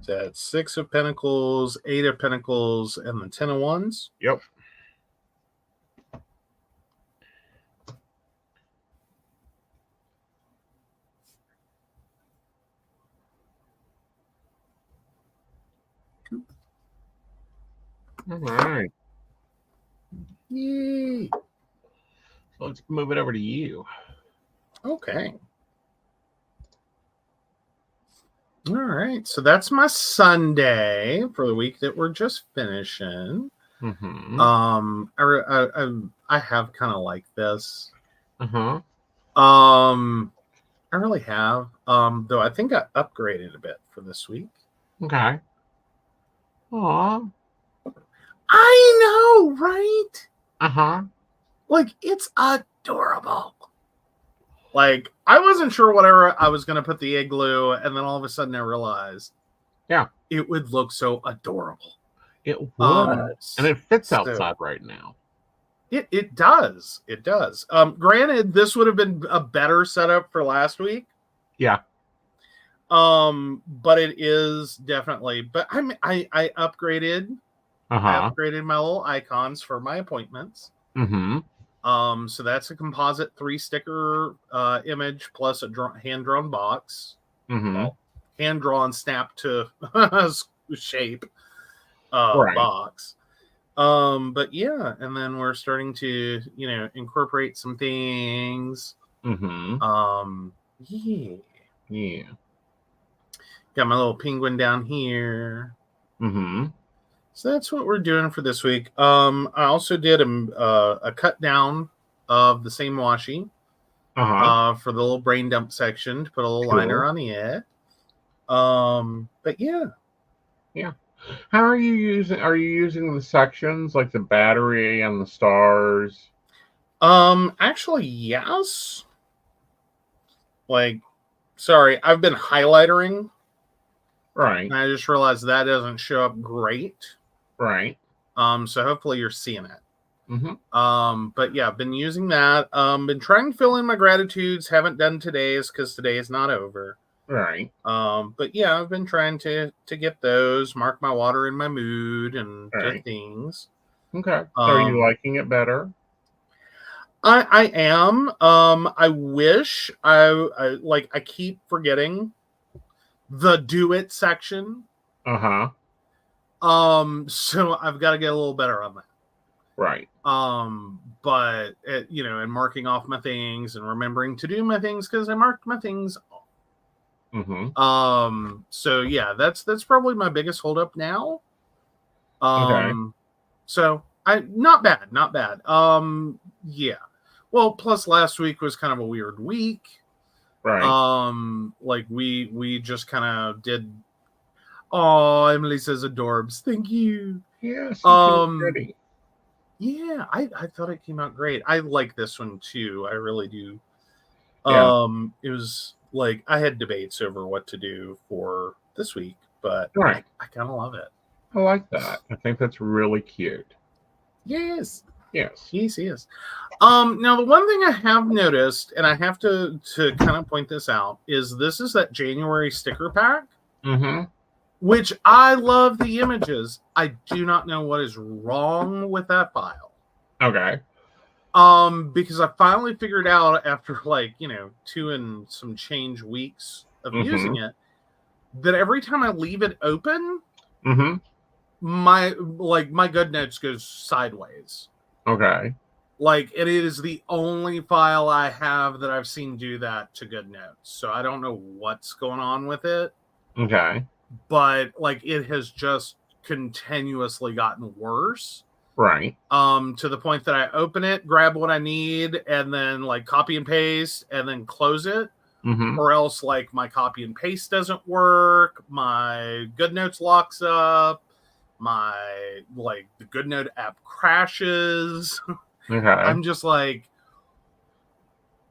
So that's 6 of Pentacles, 8 of Pentacles, and the 10 of Wands? Yep. All right. Yay. So let's move it over to you. Okay. All right. So that's my Sunday for the week that we're just finishing. Mm-hmm. I have kind of like this. Uh-huh. I really have. Though I think I upgraded a bit for this week. Okay. Aw. I know, right? Uh-huh. Like, it's adorable. Like, I wasn't sure whatever I was going to put the igloo, and then all of a sudden I realized, yeah, it would look so adorable. It would, and it fits outside right now. It does. It does. Granted, this would have been a better setup for last week. Yeah. But it is definitely. But I upgraded. I upgraded my little icons for my appointments. Mm-hmm. So that's a composite 3 sticker image plus a hand-drawn box. Mm-hmm. Well, hand-drawn snap to shape box. But yeah, and then we're starting to, incorporate some things. Mm-hmm. Yeah. Got my little penguin down here. Mm-hmm. So that's what we're doing for this week. I also did a cut down of the same washi for the little brain dump section to put a little liner on it. But yeah. How are you using? Are you using the sections like the battery and the stars? Actually, yes. Like, sorry, I've been highlightering. Right. And I just realized that doesn't show up great. Right. So hopefully you're seeing it. Mm-hmm. But yeah, I've been using that. Been trying to fill in my gratitudes. Haven't done today's because today is not over. Right. But yeah, I've been trying to get those, mark my water in my mood and do things. Okay. So are you liking it better? I am. I wish I keep forgetting the do it section. Uh-huh. So I've got to get a little better on that. Right. But and marking off my things and remembering to do my things because I marked my things off. Mm-hmm. So yeah, that's probably my biggest holdup now. So not bad. Yeah. Well, plus last week was kind of a weird week. Right. Like we just kind of did. Oh, Emily says adorbs. Thank you. Yes. Pretty. Yeah, I thought it came out great. I like this one too. I really do. Yeah. It was like I had debates over what to do for this week, but I kind of love it. I like that. I think that's really cute. Yes. Yes. Yes, he is. Now the one thing I have noticed, and I have to kind of point this out, is this is that January sticker pack, which I love the images. I do not know what is wrong with that file. Okay. Because I finally figured out after 2 and some change weeks of using it, that every time I leave it open, my good notes goes sideways. Okay. It is the only file I have that I've seen do that to good notes. So I don't know what's going on with it. Okay. But it has just continuously gotten worse. Right. To the point that I open it, grab what I need, and then copy and paste, and then close it. Or else my copy and paste doesn't work, my GoodNotes locks up, my the GoodNote app crashes. Okay. I'm just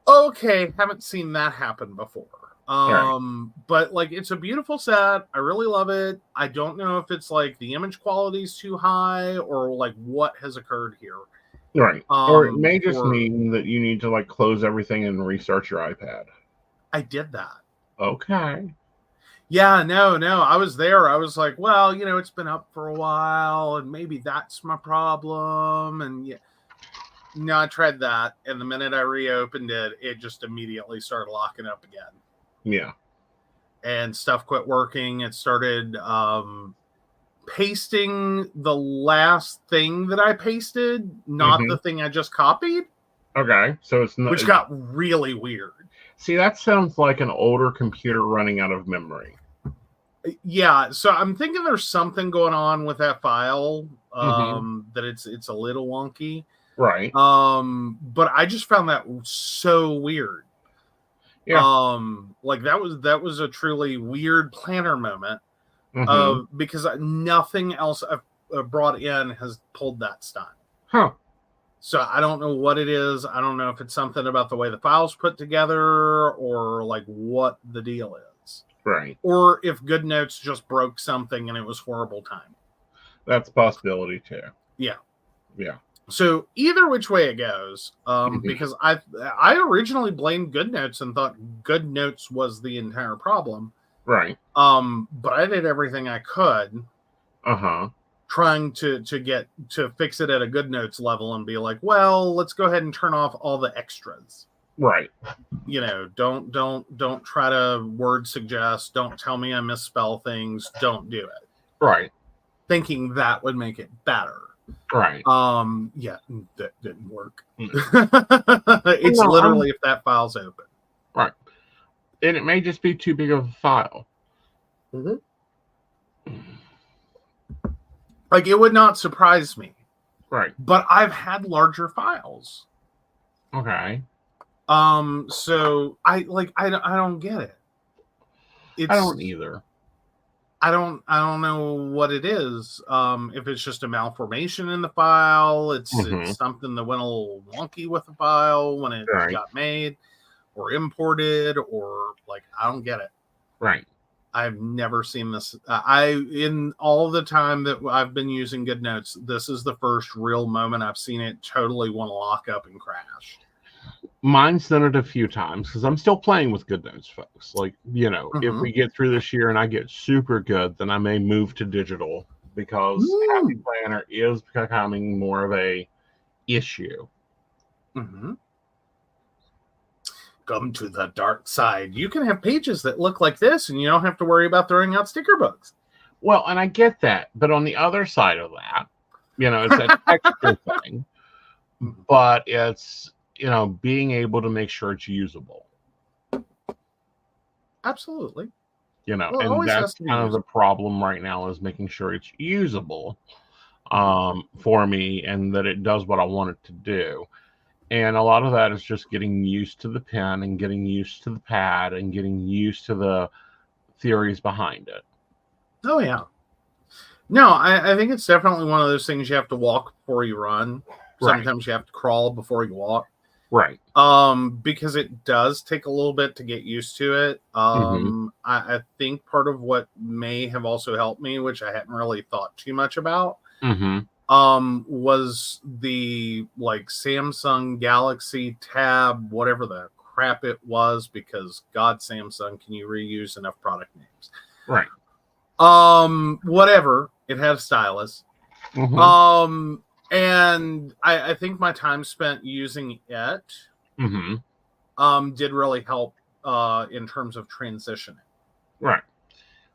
okay, haven't seen that happen before. But it's a beautiful set. I really love it. I don't know if it's the image quality is too high or what has occurred here. Right. Or it may just mean that you need to close everything and restart your iPad. I did that. Okay. Yeah, no. I was there. I was well, it's been up for a while and maybe that's my problem. And yeah. No, I tried that. And the minute I reopened it, it just immediately started locking up again. Yeah. And stuff quit working. It started pasting the last thing that I pasted, not the thing I just copied. Okay. So it's not, which got really weird. See, that sounds like an older computer running out of memory. Yeah, so I'm thinking there's something going on with that file, that it's a little wonky. Right. But I just found that so weird. Yeah. That was a truly weird planner moment. Because nothing else I've brought in has pulled that style. Huh. So I don't know what it is. I don't know if it's something about the way the file's put together or what the deal is. Right. Or if GoodNotes just broke something and it was horrible timing. That's a possibility too. Yeah. Yeah. So either which way it goes, because I originally blamed GoodNotes and thought GoodNotes was the entire problem. Right. But I did everything I could. Trying to fix it at a GoodNotes level and be well, let's go ahead and turn off all the extras. Right. Don't try to word suggest. Don't tell me I misspell things. Don't do it. Right. Thinking that would make it better. Right. Yeah, that didn't work. It's literally if that file's open. Right. And it may just be too big of a file. It would not surprise me. Right. But I've had larger files. Okay. So I don't get it. I don't either. I don't know what it is. If it's just a malformation in the file, it's something that went a little wonky with the file when it got made or imported, or I don't get it. Right. I've never seen this. In all the time that I've been using GoodNotes, this is the first real moment I've seen it totally want to lock up and crash. Mine's done it a few times because I'm still playing with GoodNotes, folks. If we get through this year and I get super good, then I may move to digital because Happy Planner is becoming more of a issue. Come to the dark side. You can have pages that look like this and you don't have to worry about throwing out sticker books. Well, and I get that, but on the other side of that, it's a texture thing, but it's being able to make sure it's usable. Absolutely. And that's kind of the problem right now, is making sure it's usable for me and that it does what I want it to do. And a lot of that is just getting used to the pen and getting used to the pad and getting used to the theories behind it. Oh, yeah. No, I think it's definitely one of those things you have to walk before you run. Sometimes you have to crawl before you walk. Right. Because it does take a little bit to get used to it. I think part of what may have also helped me, which I hadn't really thought too much about, was the like Samsung Galaxy Tab, whatever the crap it was, because God, Samsung, can you reuse enough product names? Right. Whatever. It had a stylus. Mm-hmm. And I think my time spent using it did really help in terms of transitioning. Right.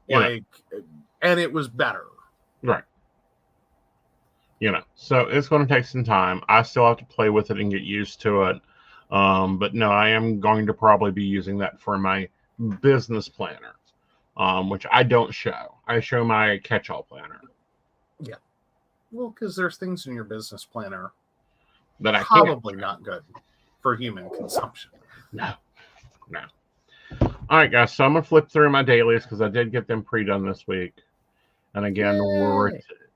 Like, and it was better. Right. So it's going to take some time. I still have to play with it and get used to it. But no, I am going to probably be using that for my business planner, which I don't show. I show my catch-all planner. Yeah. Well, because there's things in your business planner that I probably not good for human consumption. No. All right, guys. So I'm gonna flip through my dailies because I did get them pre-done this week. And again,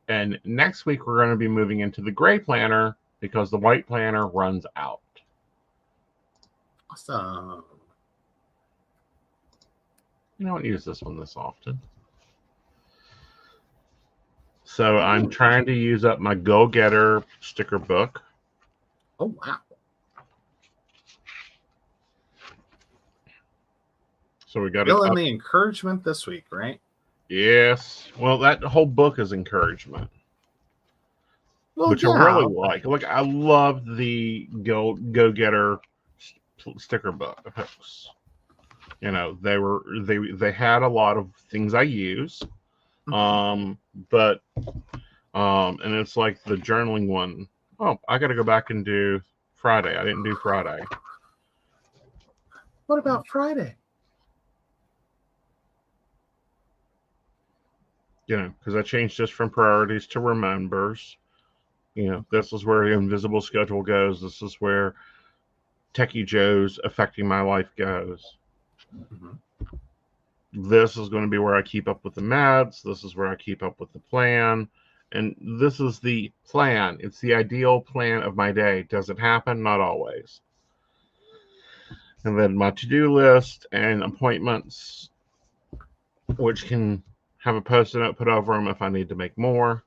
and next week we're going to be moving into the gray planner because the white planner runs out. Awesome. I don't use this one this often. So I'm trying to use up my Go-Getter sticker book. Oh, wow. So we got feeling the encouragement this week, right? Yes. Well, that whole book is encouragement. Well, which I really like. Like, I love the Go-Getter sticker books. They had a lot of things I use. And it's like the journaling one. Oh, I got to go back and do Friday. I didn't do Friday. What about Friday? Because I changed this from priorities to remembers. This is where the invisible schedule goes. This is where Techie Joe's affecting my life goes. This is going to be where I keep up with the meds. This is where I keep up with the plan. And this is the plan. It's the ideal plan of my day. Does it happen? Not always. And then my to-do list and appointments, which can have a post-it note put over them if I need to make more.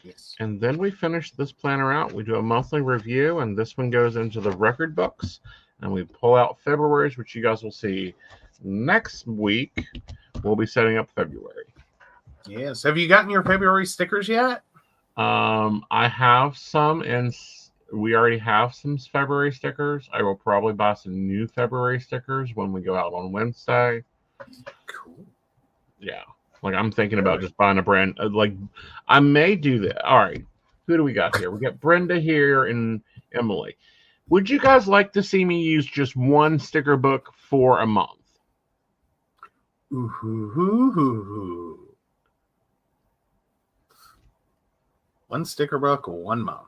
Yes. And then we finish this planner out. We do a monthly review, and this one goes into the record books. And we pull out February's, which you guys will see next week. We'll be setting up February. Yes. Have you gotten your February stickers yet? I have some, and we already have some February stickers. I will probably buy some new February stickers when we go out on Wednesday. Cool. Yeah. Like, I'm thinking about just buying a brand. I may do that. All right. Who do we got here? We got Brenda here and Emily. Would you guys like to see me use just one sticker book for a month? Ooh. One sticker book, 1 month.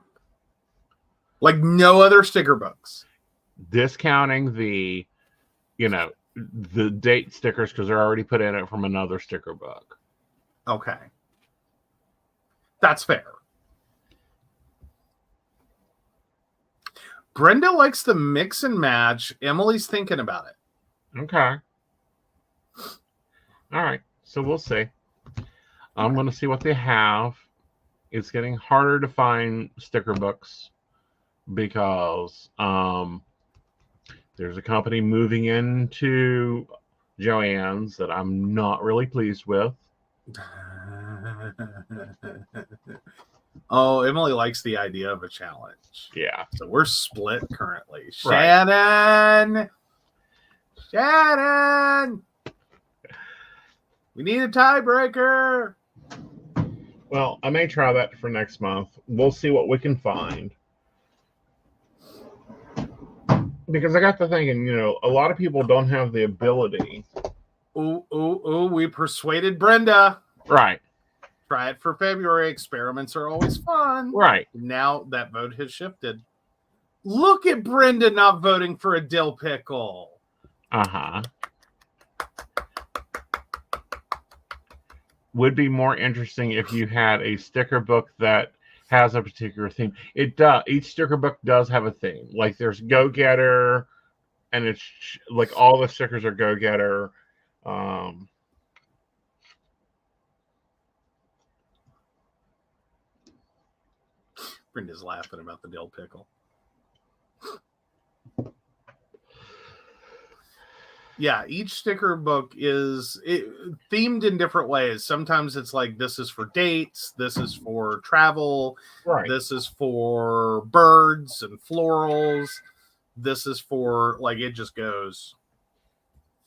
Like no other sticker books. Discounting the date stickers because they're already put in it from another sticker book. Okay. That's fair. Brenda likes to mix and match. Emily's thinking about it. Okay. All right. So we'll see. I'm going to see what they have. It's getting harder to find sticker books because there's a company moving into Joann's that I'm not really pleased with. Oh, Emily likes the idea of a challenge. Yeah. So we're split currently. Right. Shannon! We need a tiebreaker. Well, I may try that for next month. We'll see what we can find. Because I got to thinking, a lot of people don't have the ability. Ooh, we persuaded Brenda. Right. Try it for February. Experiments are always fun. Right. Now that vote has shifted. Look at Brenda not voting for a dill pickle. Uh-huh. Would be more interesting if you had a sticker book that has a particular theme. It does. Each sticker book does have a theme. Like there's Go-Getter, and it's like all the stickers are Go-Getter. Brenda's laughing about the dill pickle. Yeah, each sticker book is themed in different ways. Sometimes it's like, this is for dates, this is for travel, Right. this is for birds and florals, this is for, like, it just goes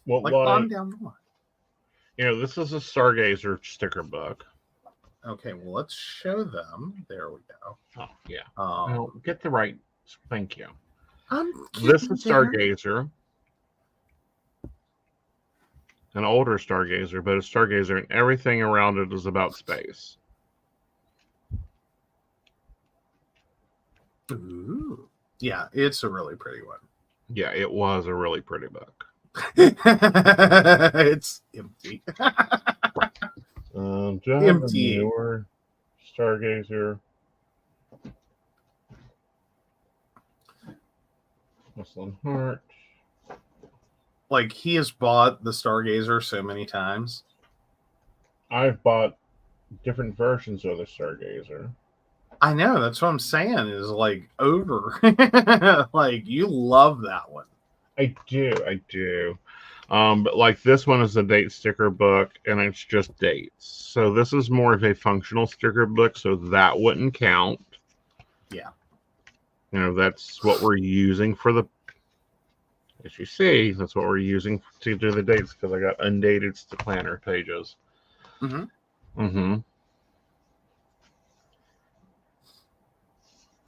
Well, like on down the line. You know, this is a Stargazer sticker book. Okay, well, let's show them. There we go. Oh, yeah. Well, get the right. Thank you. This is Stargazer. An older Stargazer, but a Stargazer, and everything around it is about space. Ooh. Yeah, it's a really pretty one. Yeah, it was a really pretty book. It's empty. Empty. Newer Stargazer. Muslim Heart. Like, he has bought the Stargazer so many times. I've bought different versions of the Stargazer. I know, that's what I'm saying, is like over. Like, you love that one. I do. But like, this one is a date sticker book, and it's just dates. So this is more of a functional sticker book, so that wouldn't count. Yeah. You know, that's what we're using for the, as you see, that's what we're using to do the dates, because I got undated planner pages.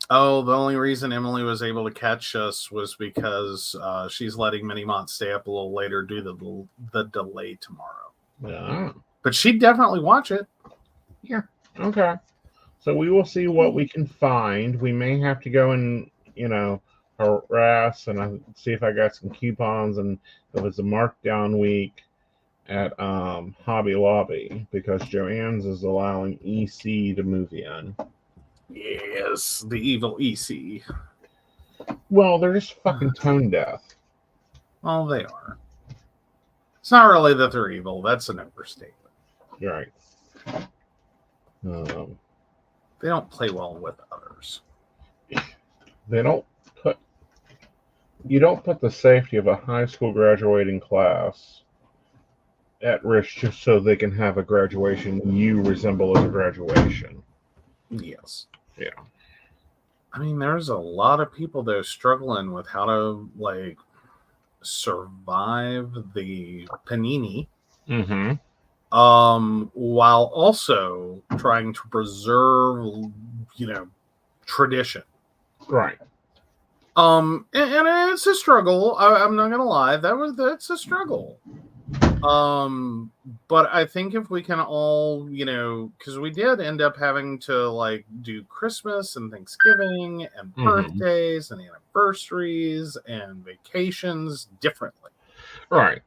Oh, the only reason Emily was able to catch us was because she's letting Minimont stay up a little later due to the delay tomorrow. Yeah. But she'd definitely watch it. Yeah. Okay. So we will see what we can find. We may have to go and, you know, harass and see if I got some coupons, and if it's a markdown week at Hobby Lobby, because Joann's is allowing EC to move in. Yes, the evil EC. Well, they're just fucking tone deaf. Well, they are. It's not really that they're evil. That's an overstatement. You're right. They don't play well with others. You don't put the safety of a high school graduating class at risk just so they can have a graduation you resemble as a graduation. Yes. Yeah. I mean, there's a lot of people that are struggling with how to, like, survive the panini. While also trying to preserve, you know, tradition. Right. And it's a struggle. I'm not gonna lie. That's a struggle. But I think if we can all, you know, because we did end up having to, like, do Christmas and Thanksgiving and birthdays and anniversaries and vacations differently. Right.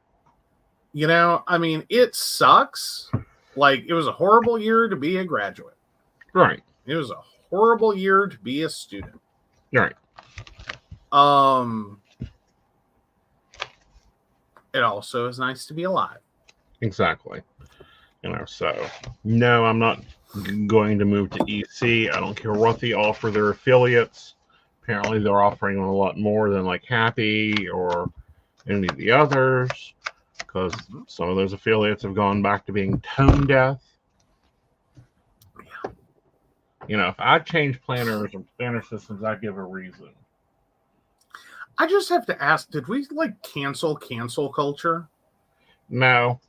You know, I mean, it sucks. Like, it was a horrible year to be a graduate. Right. It was a horrible year to be a student. Right. It also is nice to be alive. Exactly. You know, so no, I'm not going to move to EC. I don't care what they offer their affiliates. Apparently they're offering a lot more than like Happy or any of the others, because some of those affiliates have gone back to being tone deaf. Yeah. You know, if I change planners or planner systems, I give a reason. I just have to ask, did we, like, cancel culture? No.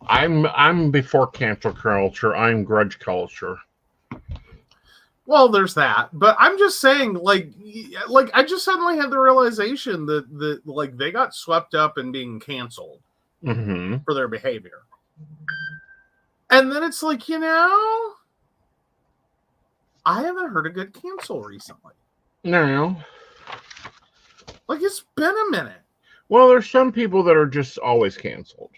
I'm before cancel culture. I'm grudge culture. Well, there's that, but I'm just saying, like I just suddenly had the realization that like, they got swept up in being canceled for their behavior, and then it's like, you know, I haven't heard a good cancel recently. No. Like, it's been a minute. Well, there's some people that are just always canceled.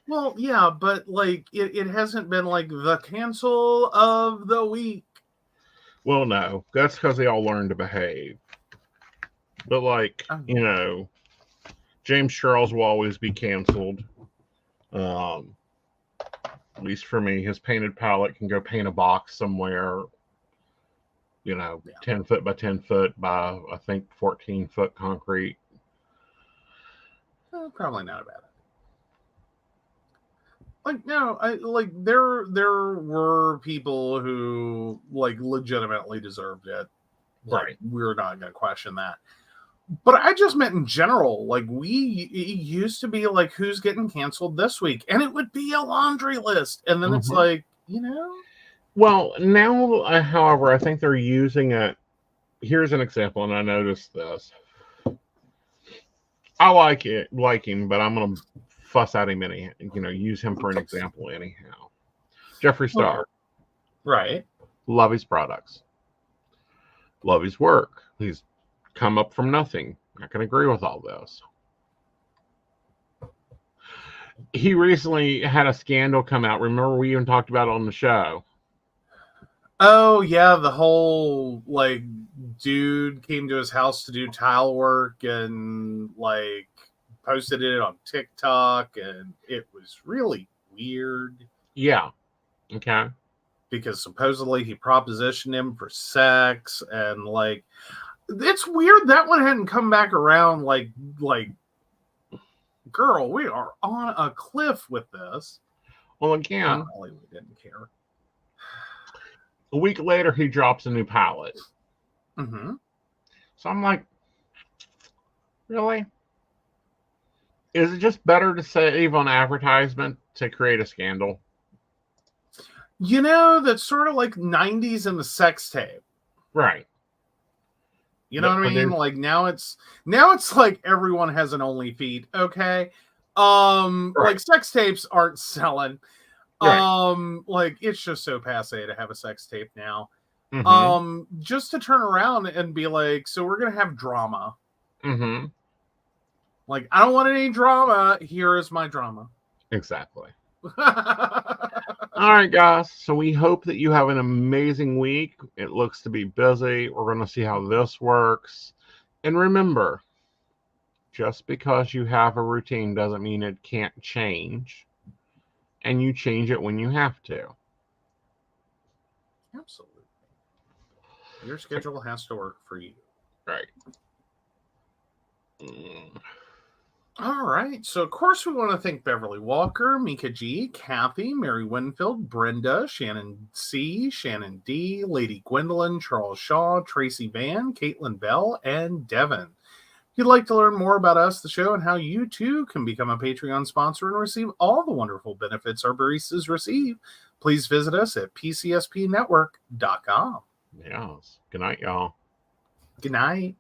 Well, yeah, but like, it hasn't been like the cancel of the week. Well, no, that's because they all learn to behave. But like, you know, James Charles will always be canceled. At least for me, his painted palette can go paint a box somewhere. Yeah. Yeah. 10 foot by 10 foot by, I think, 14-foot concrete. Probably not a bad idea. Like, no, there were people who like legitimately deserved it. Like, Right. we're not going to question that. But I just meant in general, like it used to be like, who's getting canceled this week? And it would be a laundry list. And then it's like, Well, now, however, I think they're using it. Here's an example, and I noticed this. I like him, but I'm going to fuss at him anyhow. Use him for an example anyhow. Jeffree Star. Right. Love his products. Love his work. He's come up from nothing. I can agree with all this. He recently had a scandal come out. Remember, we even talked about it on the show. Oh, yeah, the whole, like, dude came to his house to do tile work and, like, posted it on TikTok, and it was really weird. Yeah. Okay. Because supposedly he propositioned him for sex, and, like, it's weird that one hadn't come back around, like, girl, we are on a cliff with this. Well, again, Hollywood didn't care. A week later, he drops a new palette. Mm-hmm. So I'm like, really? Is it just better to save on advertisement to create a scandal? That's sort of like 90s and the sex tape. Right. You know what I mean? Like now it's like everyone has an OnlyFeed, okay? Right. Like sex tapes aren't selling. Right. Like it's just so passe to have a sex tape now. Mm-hmm. Just to turn around and be like, so we're gonna have drama. Mm-hmm. Like, I don't want any drama. Here is my drama. Exactly. All right, guys. So we hope that you have an amazing week. It looks to be busy. We're going to see how this works. And remember, just because you have a routine doesn't mean it can't change. And you change it when you have to. Absolutely. Your schedule has to work for you. Right. All right. So, of course, we want to thank Beverly Walker, Mika G, Kathy, Mary Winfield, Brenda, Shannon C, Shannon D, Lady Gwendolyn, Charles Shaw, Tracy Van, Caitlin Bell, and Devin. If you'd like to learn more about us, the show, and how you too can become a Patreon sponsor and receive all the wonderful benefits our baristas receive, please visit us at PCSPNetwork.com. Yes. Good night, y'all. Good night.